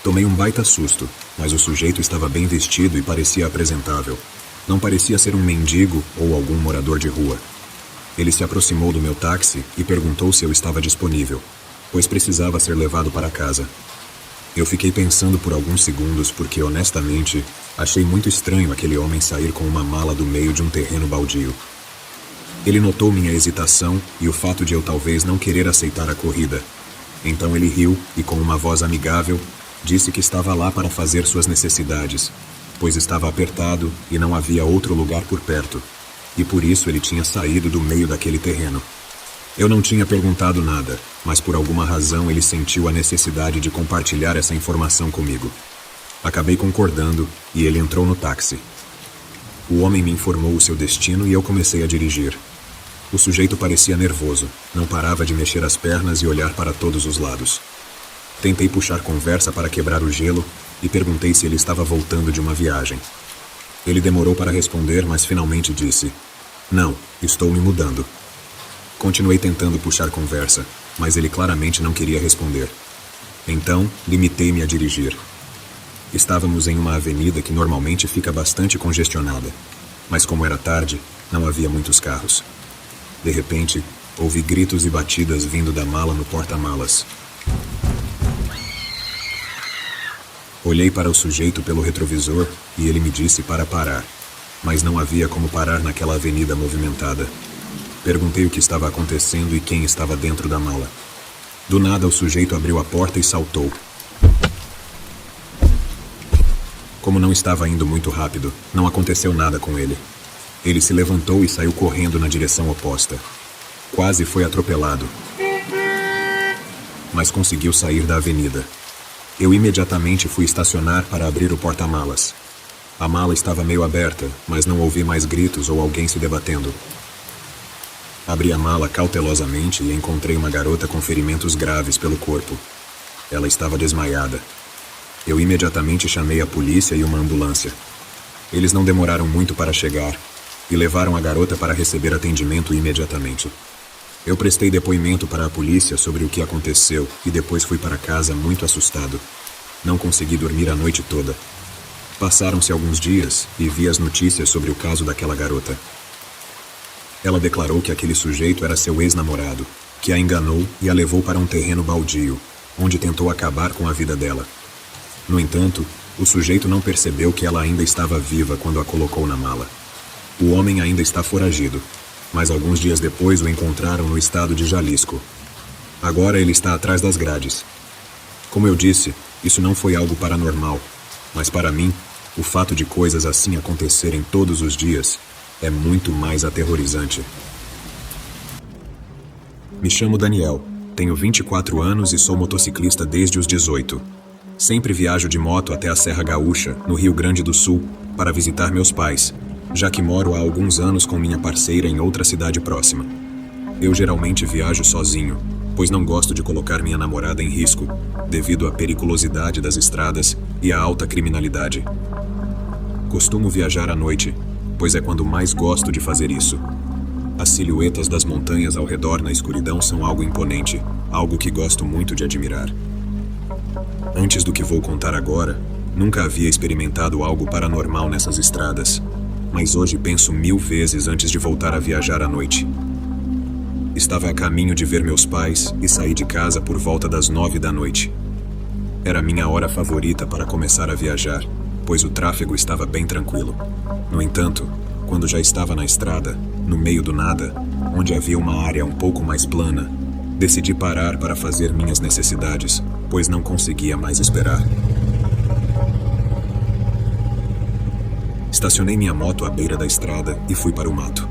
Tomei um baita susto, mas o sujeito estava bem vestido e parecia apresentável. Não parecia ser um mendigo ou algum morador de rua. Ele se aproximou do meu táxi e perguntou se eu estava disponível, pois precisava ser levado para casa. Eu fiquei pensando por alguns segundos porque, honestamente, achei muito estranho aquele homem sair com uma mala do meio de um terreno baldio. Ele notou minha hesitação e o fato de eu talvez não querer aceitar a corrida. Então ele riu e, com uma voz amigável, disse que estava lá para fazer suas necessidades, pois estava apertado e não havia outro lugar por perto, e por isso ele tinha saído do meio daquele terreno. Eu não tinha perguntado nada, mas por alguma razão ele sentiu a necessidade de compartilhar essa informação comigo. Acabei concordando e ele entrou no táxi. O homem me informou o seu destino e eu comecei a dirigir. O sujeito parecia nervoso, não parava de mexer as pernas e olhar para todos os lados. Tentei puxar conversa para quebrar o gelo e perguntei se ele estava voltando de uma viagem. Ele demorou para responder, mas finalmente disse: "Não, estou me mudando." Continuei tentando puxar conversa, mas ele claramente não queria responder. Então, limitei-me a dirigir. Estávamos em uma avenida que normalmente fica bastante congestionada, mas como era tarde, não havia muitos carros. De repente, ouvi gritos e batidas vindo da mala no porta-malas. Olhei para o sujeito pelo retrovisor e ele me disse para parar, mas não havia como parar naquela avenida movimentada. Perguntei o que estava acontecendo e quem estava dentro da mala. Do nada, o sujeito abriu a porta e saltou. Como não estava indo muito rápido, não aconteceu nada com ele. Ele se levantou e saiu correndo na direção oposta. Quase foi atropelado, mas conseguiu sair da avenida. Eu imediatamente fui estacionar para abrir o porta-malas. A mala estava meio aberta, mas não ouvi mais gritos ou alguém se debatendo. Abri a mala cautelosamente e encontrei uma garota com ferimentos graves pelo corpo. Ela estava desmaiada. Eu imediatamente chamei a polícia e uma ambulância. Eles não demoraram muito para chegar e levaram a garota para receber atendimento imediatamente. Eu prestei depoimento para a polícia sobre o que aconteceu e depois fui para casa muito assustado. Não consegui dormir a noite toda. Passaram-se alguns dias e vi as notícias sobre o caso daquela garota. Ela declarou que aquele sujeito era seu ex-namorado, que a enganou e a levou para um terreno baldio, onde tentou acabar com a vida dela. No entanto, o sujeito não percebeu que ela ainda estava viva quando a colocou na mala. O homem ainda está foragido, mas alguns dias depois o encontraram no estado de Jalisco. Agora ele está atrás das grades. Como eu disse, isso não foi algo paranormal, mas para mim, o fato de coisas assim acontecerem todos os dias é muito mais aterrorizante. Me chamo Daniel, tenho 24 anos e sou motociclista desde os 18. Sempre viajo de moto até a Serra Gaúcha, no Rio Grande do Sul, para visitar meus pais, já que moro há alguns anos com minha parceira em outra cidade próxima. Eu geralmente viajo sozinho, pois não gosto de colocar minha namorada em risco, devido à periculosidade das estradas e à alta criminalidade. Costumo viajar à noite, pois é quando mais gosto de fazer isso. As silhuetas das montanhas ao redor na escuridão são algo imponente, algo que gosto muito de admirar. Antes do que vou contar agora, nunca havia experimentado algo paranormal nessas estradas, mas hoje penso 1000 vezes antes de voltar a viajar à noite. Estava a caminho de ver meus pais e saí de casa por volta das 9 da noite. Era minha hora favorita para começar a viajar, pois o tráfego estava bem tranquilo. No entanto, quando já estava na estrada, no meio do nada, onde havia uma área um pouco mais plana, decidi parar para fazer minhas necessidades, pois não conseguia mais esperar. Estacionei minha moto à beira da estrada e fui para o mato.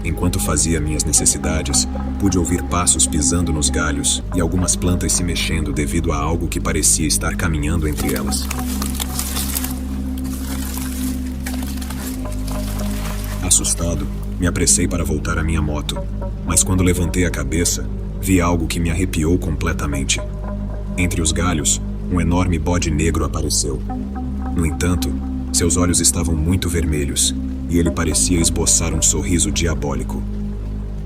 Enquanto fazia minhas necessidades, pude ouvir passos pisando nos galhos e algumas plantas se mexendo devido a algo que parecia estar caminhando entre elas. Assustado, me apressei para voltar à minha moto, mas quando levantei a cabeça, vi algo que me arrepiou completamente. Entre os galhos, um enorme bode negro apareceu. No entanto, seus olhos estavam muito vermelhos, e ele parecia esboçar um sorriso diabólico.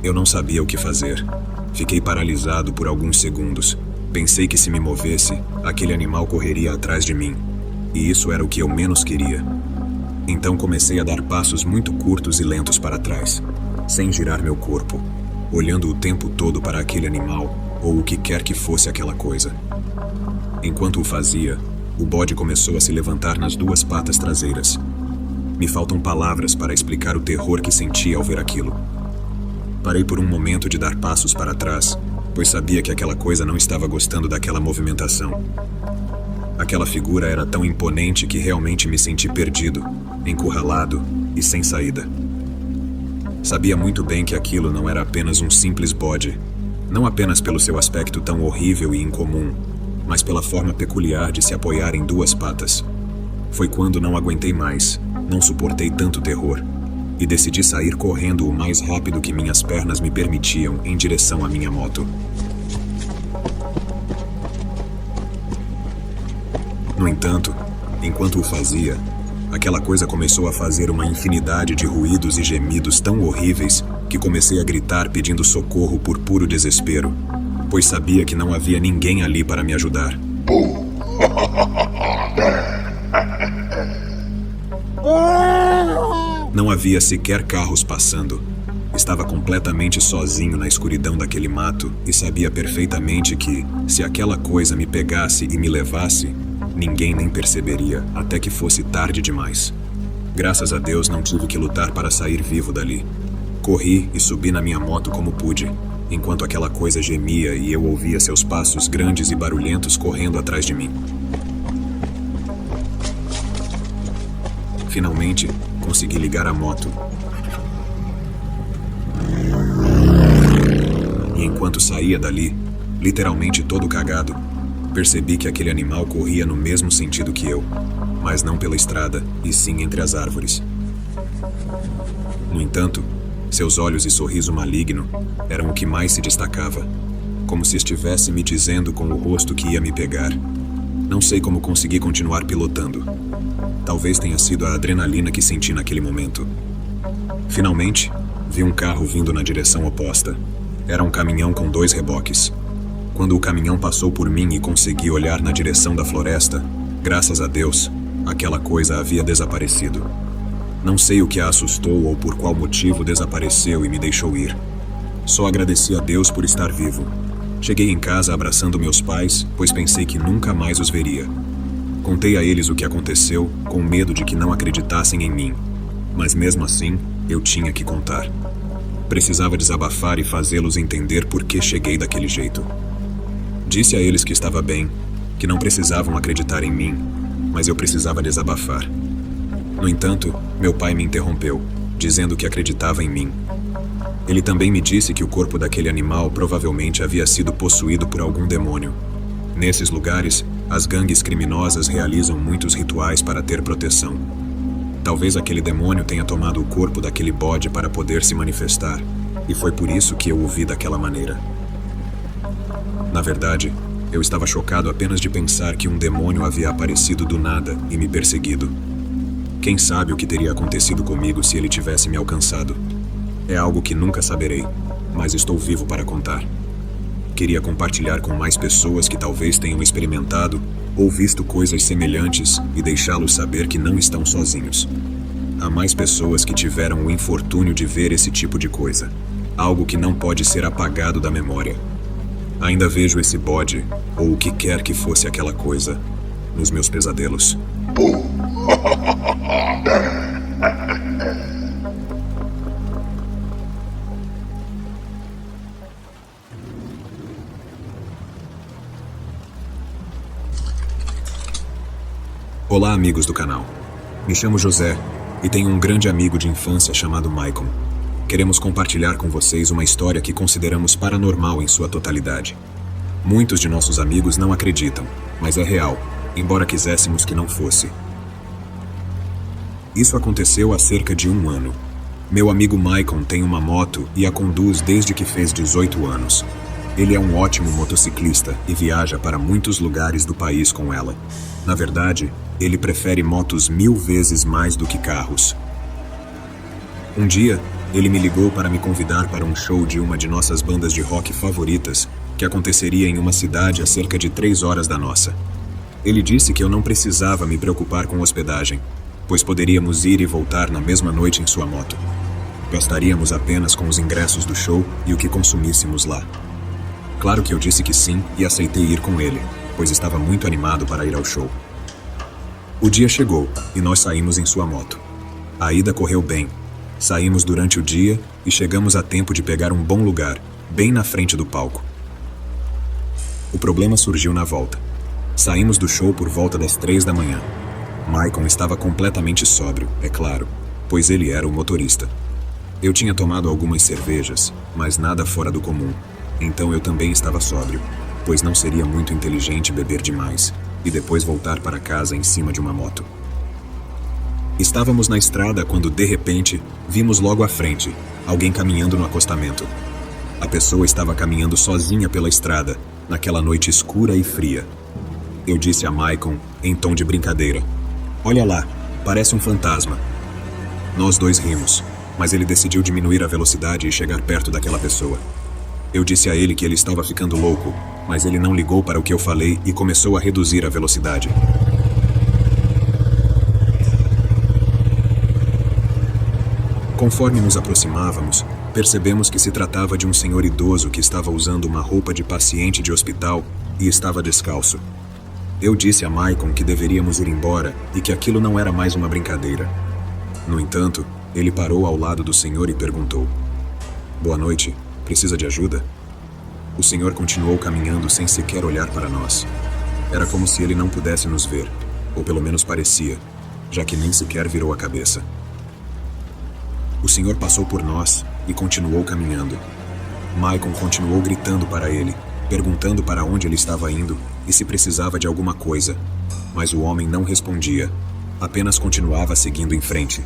Eu não sabia o que fazer. Fiquei paralisado por alguns segundos. Pensei que se me movesse, aquele animal correria atrás de mim, e isso era o que eu menos queria. Então comecei a dar passos muito curtos e lentos para trás, sem girar meu corpo, olhando o tempo todo para aquele animal ou o que quer que fosse aquela coisa. Enquanto o fazia, o bode começou a se levantar nas 2 patas traseiras. Me faltam palavras para explicar o terror que senti ao ver aquilo. Parei por um momento de dar passos para trás, pois sabia que aquela coisa não estava gostando daquela movimentação. Aquela figura era tão imponente que realmente me senti perdido, encurralado e sem saída. Sabia muito bem que aquilo não era apenas um simples bode, não apenas pelo seu aspecto tão horrível e incomum, mas pela forma peculiar de se apoiar em 2 patas. Foi quando não aguentei mais, não suportei tanto terror, e decidi sair correndo o mais rápido que minhas pernas me permitiam em direção à minha moto. No entanto, enquanto o fazia, aquela coisa começou a fazer uma infinidade de ruídos e gemidos tão horríveis que comecei a gritar pedindo socorro por puro desespero, pois sabia que não havia ninguém ali para me ajudar. Não havia sequer carros passando. Estava completamente sozinho na escuridão daquele mato e sabia perfeitamente que, se aquela coisa me pegasse e me levasse, ninguém nem perceberia até que fosse tarde demais. Graças a Deus não tive que lutar para sair vivo dali. Corri e subi na minha moto como pude, enquanto aquela coisa gemia e eu ouvia seus passos grandes e barulhentos correndo atrás de mim. Finalmente, consegui ligar a moto. E enquanto saía dali, literalmente todo cagado, percebi que aquele animal corria no mesmo sentido que eu, mas não pela estrada, e sim entre as árvores. No entanto, seus olhos e sorriso maligno eram o que mais se destacava, como se estivesse me dizendo com o rosto que ia me pegar. Não sei como consegui continuar pilotando. Talvez tenha sido a adrenalina que senti naquele momento. Finalmente, vi um carro vindo na direção oposta. Era um caminhão com 2 reboques. Quando o caminhão passou por mim e consegui olhar na direção da floresta, graças a Deus, Aquela coisa havia desaparecido. Não sei o que a assustou ou por qual motivo desapareceu e me deixou ir. Só agradeci a Deus por estar vivo. Cheguei em casa abraçando meus pais, pois pensei que nunca mais os veria. Contei a eles o que aconteceu, com medo de que não acreditassem em mim. Mas mesmo assim, eu tinha que contar. Precisava desabafar e fazê-los entender por que cheguei daquele jeito. Disse a eles que estava bem, que não precisavam acreditar em mim, mas eu precisava desabafar. No entanto, meu pai me interrompeu, dizendo que acreditava em mim. Ele também me disse que o corpo daquele animal provavelmente havia sido possuído por algum demônio. Nesses lugares, as gangues criminosas realizam muitos rituais para ter proteção. Talvez aquele demônio tenha tomado o corpo daquele bode para poder se manifestar, e foi por isso que eu o vi daquela maneira. Na verdade, eu estava chocado apenas de pensar que um demônio havia aparecido do nada e me perseguido. Quem sabe o que teria acontecido comigo se ele tivesse me alcançado? É algo que nunca saberei, mas estou vivo para contar. Queria compartilhar com mais pessoas que talvez tenham experimentado ou visto coisas semelhantes e deixá-los saber que não estão sozinhos. Há mais pessoas que tiveram o infortúnio de ver esse tipo de coisa, algo que não pode ser apagado da memória. Ainda vejo esse bode, ou o que quer que fosse aquela coisa, nos meus pesadelos. Olá, amigos do canal. Me chamo José e tenho um grande amigo de infância chamado Maicon. Queremos compartilhar com vocês uma história que consideramos paranormal em sua totalidade. Muitos de nossos amigos não acreditam, mas é real, embora quiséssemos que não fosse. Isso aconteceu há cerca de 1 ano. Meu amigo Maicon tem uma moto e a conduz desde que fez 18 anos. Ele é um ótimo motociclista e viaja para muitos lugares do país com ela. Na verdade, ele prefere motos 1000 vezes mais do que carros. Um dia, ele me ligou para me convidar para um show de uma de nossas bandas de rock favoritas, que aconteceria em uma cidade a cerca de 3 horas da nossa. Ele disse que eu não precisava me preocupar com hospedagem, pois poderíamos ir e voltar na mesma noite em sua moto. Gastaríamos apenas com os ingressos do show e o que consumíssemos lá. Claro que eu disse que sim e aceitei ir com ele, pois estava muito animado para ir ao show. O dia chegou e nós saímos em sua moto. A ida correu bem. Saímos durante o dia e chegamos a tempo de pegar um bom lugar, bem na frente do palco. O problema surgiu na volta. Saímos do show por volta das 3 da manhã. Maicon estava completamente sóbrio, é claro, pois ele era o motorista. Eu tinha tomado algumas cervejas, mas nada fora do comum. Então eu também estava sóbrio, pois não seria muito inteligente beber demais e depois voltar para casa em cima de uma moto. Estávamos na estrada quando, de repente, vimos logo à frente alguém caminhando no acostamento. A pessoa estava caminhando sozinha pela estrada, naquela noite escura e fria. Eu disse a Maicon, em tom de brincadeira: "Olha lá, parece um fantasma." Nós dois rimos, mas ele decidiu diminuir a velocidade e chegar perto daquela pessoa. Eu disse a ele que ele estava ficando louco, mas ele não ligou para o que eu falei e começou a reduzir a velocidade. Conforme nos aproximávamos, percebemos que se tratava de um senhor idoso que estava usando uma roupa de paciente de hospital e estava descalço. Eu disse a Maicon que deveríamos ir embora e que aquilo não era mais uma brincadeira. No entanto, ele parou ao lado do senhor e perguntou: "Boa noite. Precisa de ajuda?" O senhor continuou caminhando sem sequer olhar para nós. Era como se ele não pudesse nos ver, ou pelo menos parecia, já que nem sequer virou a cabeça. O senhor passou por nós e continuou caminhando. Maicon continuou gritando para ele, perguntando para onde ele estava indo e se precisava de alguma coisa, mas o homem não respondia, apenas continuava seguindo em frente.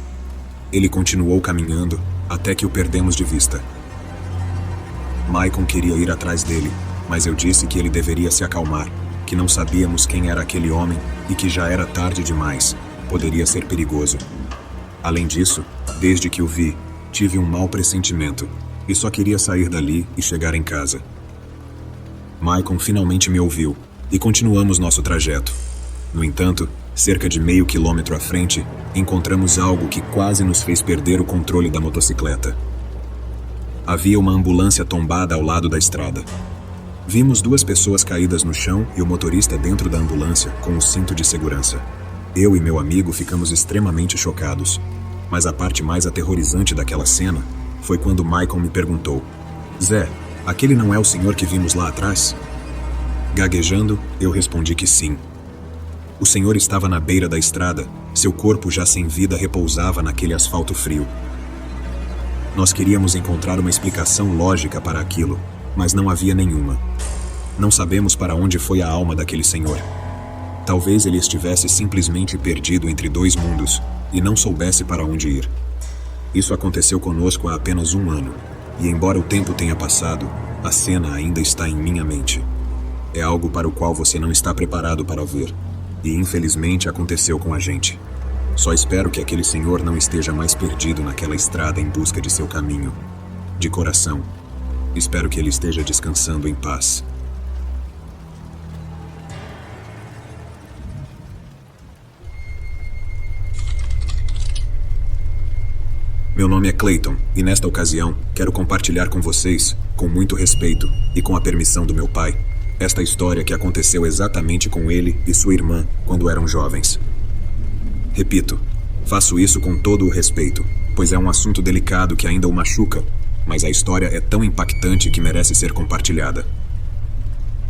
Ele continuou caminhando até que o perdemos de vista. Maicon queria ir atrás dele, mas eu disse que ele deveria se acalmar, que não sabíamos quem era aquele homem e que já era tarde demais, poderia ser perigoso. Além disso, desde que o vi, tive um mau pressentimento e só queria sair dali e chegar em casa. Maicon finalmente me ouviu e continuamos nosso trajeto. No entanto, Cerca de meio quilômetro à frente, encontramos algo que quase nos fez perder o controle da motocicleta. Havia uma ambulância tombada ao lado da estrada. Vimos 2 pessoas caídas no chão e o motorista dentro da ambulância com o cinto de segurança. Eu e meu amigo ficamos extremamente chocados. Mas a parte mais aterrorizante daquela cena foi quando Michael me perguntou: Zé, aquele não é o senhor que vimos lá atrás? Gaguejando, eu respondi que sim. O senhor estava na beira da estrada, seu corpo já sem vida repousava naquele asfalto frio. Nós queríamos encontrar uma explicação lógica para aquilo, mas não havia nenhuma. Não sabemos para onde foi a alma daquele senhor. Talvez ele estivesse simplesmente perdido entre 2 mundos e não soubesse para onde ir. Isso aconteceu conosco há apenas 1 ano, e embora o tempo tenha passado, a cena ainda está em minha mente. É algo para o qual você não está preparado para ver, e infelizmente aconteceu com a gente. Só espero que aquele senhor não esteja mais perdido naquela estrada em busca de seu caminho. De coração, espero que ele esteja descansando em paz. Meu nome é Clayton, e nesta ocasião quero compartilhar com vocês, com muito respeito e com a permissão do meu pai, esta história que aconteceu exatamente com ele e sua irmã quando eram jovens. Repito, faço isso com todo o respeito, pois é um assunto delicado que ainda o machuca, mas a história é tão impactante que merece ser compartilhada.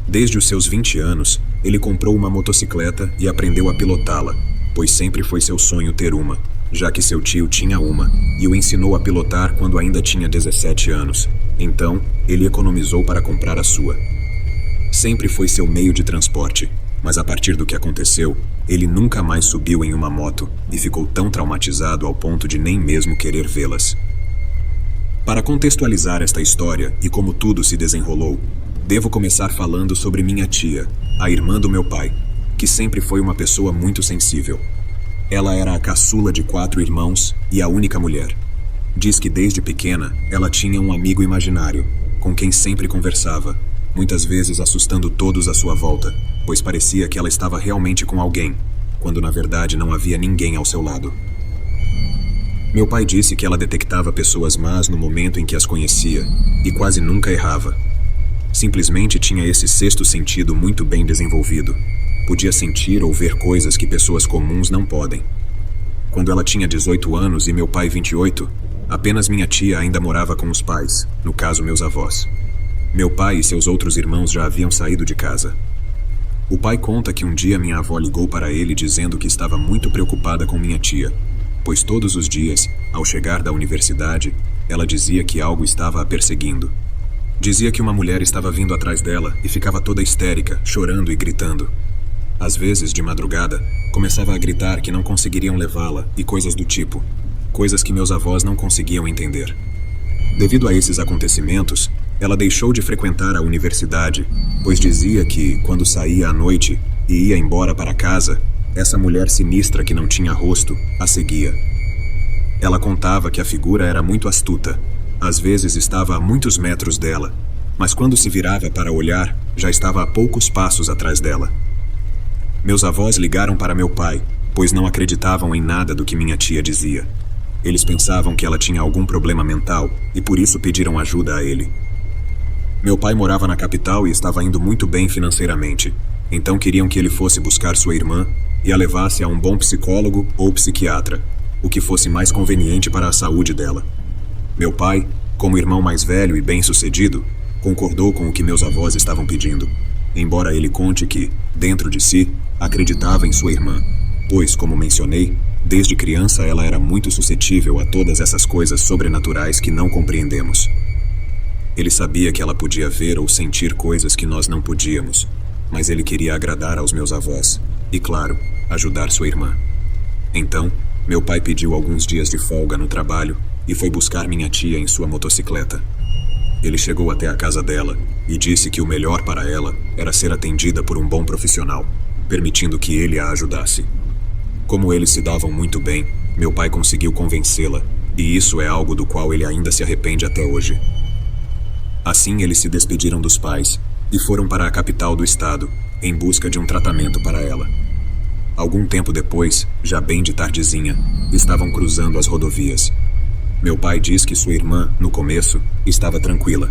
Desde os seus 20 anos, ele comprou uma motocicleta e aprendeu a pilotá-la, pois sempre foi seu sonho ter uma, já que seu tio tinha uma, e o ensinou a pilotar quando ainda tinha 17 anos. Então, ele economizou para comprar a sua. Sempre foi seu meio de transporte, mas a partir do que aconteceu, ele nunca mais subiu em uma moto e ficou tão traumatizado ao ponto de nem mesmo querer vê-las. Para contextualizar esta história e como tudo se desenrolou, devo começar falando sobre minha tia, a irmã do meu pai, que sempre foi uma pessoa muito sensível. Ela era a caçula de 4 irmãos e a única mulher. Diz que desde pequena ela tinha um amigo imaginário, com quem sempre conversava, muitas vezes assustando todos à sua volta, pois parecia que ela estava realmente com alguém, quando na verdade não havia ninguém ao seu lado. Meu pai disse que ela detectava pessoas más no momento em que as conhecia, e quase nunca errava. Simplesmente tinha esse sexto sentido muito bem desenvolvido. Podia sentir ou ver coisas que pessoas comuns não podem. Quando ela tinha 18 anos e meu pai 28, apenas minha tia ainda morava com os pais, no caso meus avós. Meu pai e seus outros irmãos já haviam saído de casa. O pai conta que um dia minha avó ligou para ele dizendo que estava muito preocupada com minha tia, pois todos os dias, ao chegar da universidade, ela dizia que algo estava a perseguindo. Dizia que uma mulher estava vindo atrás dela e ficava toda histérica, chorando e gritando. Às vezes, de madrugada, começava a gritar que não conseguiriam levá-la e coisas do tipo, coisas que meus avós não conseguiam entender. Devido a esses acontecimentos, ela deixou de frequentar a universidade, pois dizia que, quando saía à noite e ia embora para casa, essa mulher sinistra que não tinha rosto a seguia. Ela contava que a figura era muito astuta, às vezes estava a muitos metros dela, mas quando se virava para olhar, já estava a poucos passos atrás dela. Meus avós ligaram para meu pai, pois não acreditavam em nada do que minha tia dizia. Eles pensavam que ela tinha algum problema mental e por isso pediram ajuda a ele. Meu pai morava na capital e estava indo muito bem financeiramente, então queriam que ele fosse buscar sua irmã e a levasse a um bom psicólogo ou psiquiatra, o que fosse mais conveniente para a saúde dela. Meu pai, como irmão mais velho e bem-sucedido, concordou com o que meus avós estavam pedindo, embora ele conte que, dentro de si, acreditava em sua irmã, pois, como mencionei, desde criança ela era muito suscetível a todas essas coisas sobrenaturais que não compreendemos. Ele sabia que ela podia ver ou sentir coisas que nós não podíamos, mas ele queria agradar aos meus avós e, claro, ajudar sua irmã. Então, meu pai pediu alguns dias de folga no trabalho e foi buscar minha tia em sua motocicleta. Ele chegou até a casa dela e disse que o melhor para ela era ser atendida por um bom profissional, permitindo que ele a ajudasse. Como eles se davam muito bem, meu pai conseguiu convencê-la, e isso é algo do qual ele ainda se arrepende até hoje. Assim, eles se despediram dos pais e foram para a capital do estado, em busca de um tratamento para ela. Algum tempo depois, já bem de tardezinha, estavam cruzando as rodovias. Meu pai diz que sua irmã, no começo, estava tranquila,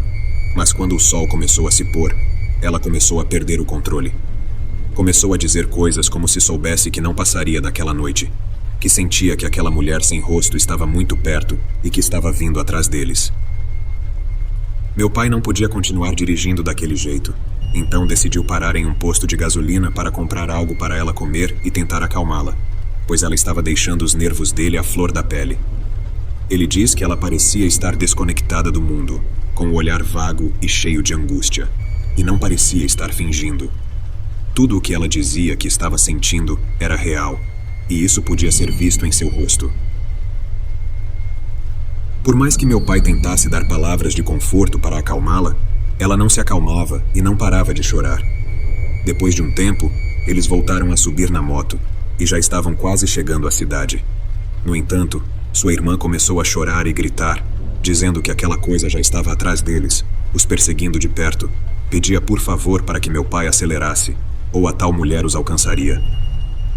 mas quando o sol começou a se pôr, ela começou a perder o controle. Começou a dizer coisas como se soubesse que não passaria daquela noite, que sentia que aquela mulher sem rosto estava muito perto e que estava vindo atrás deles. Meu pai não podia continuar dirigindo daquele jeito, então decidiu parar em um posto de gasolina para comprar algo para ela comer e tentar acalmá-la, pois ela estava deixando os nervos dele à flor da pele. Ele diz que ela parecia estar desconectada do mundo, com o olhar vago e cheio de angústia, e não parecia estar fingindo. Tudo o que ela dizia que estava sentindo era real, e isso podia ser visto em seu rosto. Por mais que meu pai tentasse dar palavras de conforto para acalmá-la, ela não se acalmava e não parava de chorar. Depois de um tempo, eles voltaram a subir na moto e já estavam quase chegando à cidade. No entanto, sua irmã começou a chorar e gritar, dizendo que aquela coisa já estava atrás deles, os perseguindo de perto. Pedia por favor para que meu pai acelerasse, ou a tal mulher os alcançaria.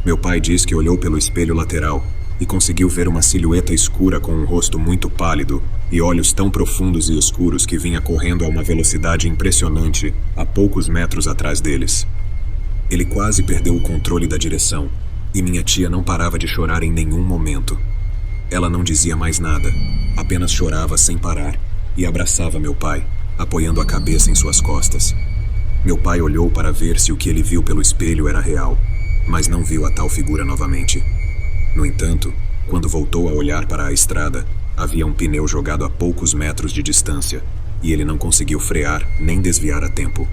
Meu pai diz que olhou pelo espelho lateral e conseguiu ver uma silhueta escura com um rosto muito pálido e olhos tão profundos e escuros que vinha correndo a uma velocidade impressionante a poucos metros atrás deles. Ele quase perdeu o controle da direção, e minha tia não parava de chorar em nenhum momento. Ela não dizia mais nada, apenas chorava sem parar e abraçava meu pai, apoiando a cabeça em suas costas. Meu pai olhou para ver se o que ele viu pelo espelho era real, mas não viu a tal figura novamente. No entanto, quando voltou a olhar para a estrada, havia um pneu jogado a poucos metros de distância, e ele não conseguiu frear nem desviar a tempo.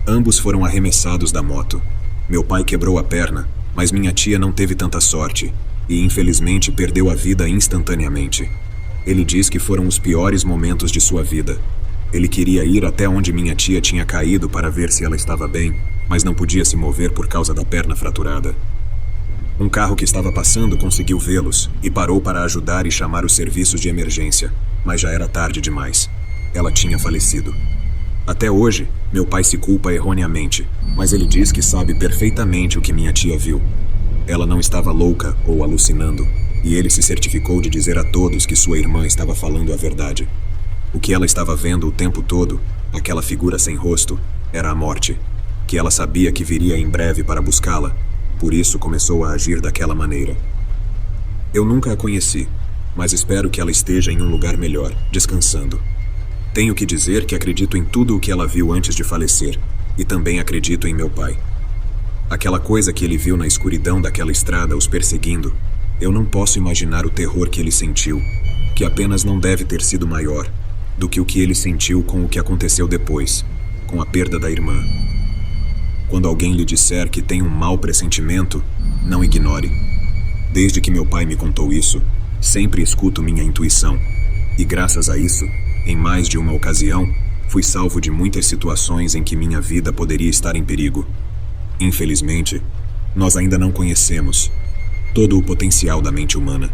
Ambos foram arremessados da moto. Meu pai quebrou a perna, mas minha tia não teve tanta sorte, e infelizmente perdeu a vida instantaneamente. Ele diz que foram os piores momentos de sua vida. Ele queria ir até onde minha tia tinha caído para ver se ela estava bem, mas não podia se mover por causa da perna fraturada. Um carro que estava passando conseguiu vê-los e parou para ajudar e chamar os serviços de emergência, mas já era tarde demais. Ela tinha falecido. Até hoje, meu pai se culpa erroneamente, mas ele diz que sabe perfeitamente o que minha tia viu. Ela não estava louca ou alucinando, e ele se certificou de dizer a todos que sua irmã estava falando a verdade. O que ela estava vendo o tempo todo, aquela figura sem rosto, era a morte, que ela sabia que viria em breve para buscá-la. Por isso começou a agir daquela maneira. Eu nunca a conheci, mas espero que ela esteja em um lugar melhor, descansando. Tenho que dizer que acredito em tudo o que ela viu antes de falecer, e também acredito em meu pai. Aquela coisa que ele viu na escuridão daquela estrada os perseguindo, eu não posso imaginar o terror que ele sentiu, que apenas não deve ter sido maior do que o que ele sentiu com o que aconteceu depois, com a perda da irmã. Quando alguém lhe disser que tem um mau pressentimento, não ignore. Desde que meu pai me contou isso, sempre escuto minha intuição. E graças a isso, em mais de uma ocasião, fui salvo de muitas situações em que minha vida poderia estar em perigo. Infelizmente, nós ainda não conhecemos todo o potencial da mente humana.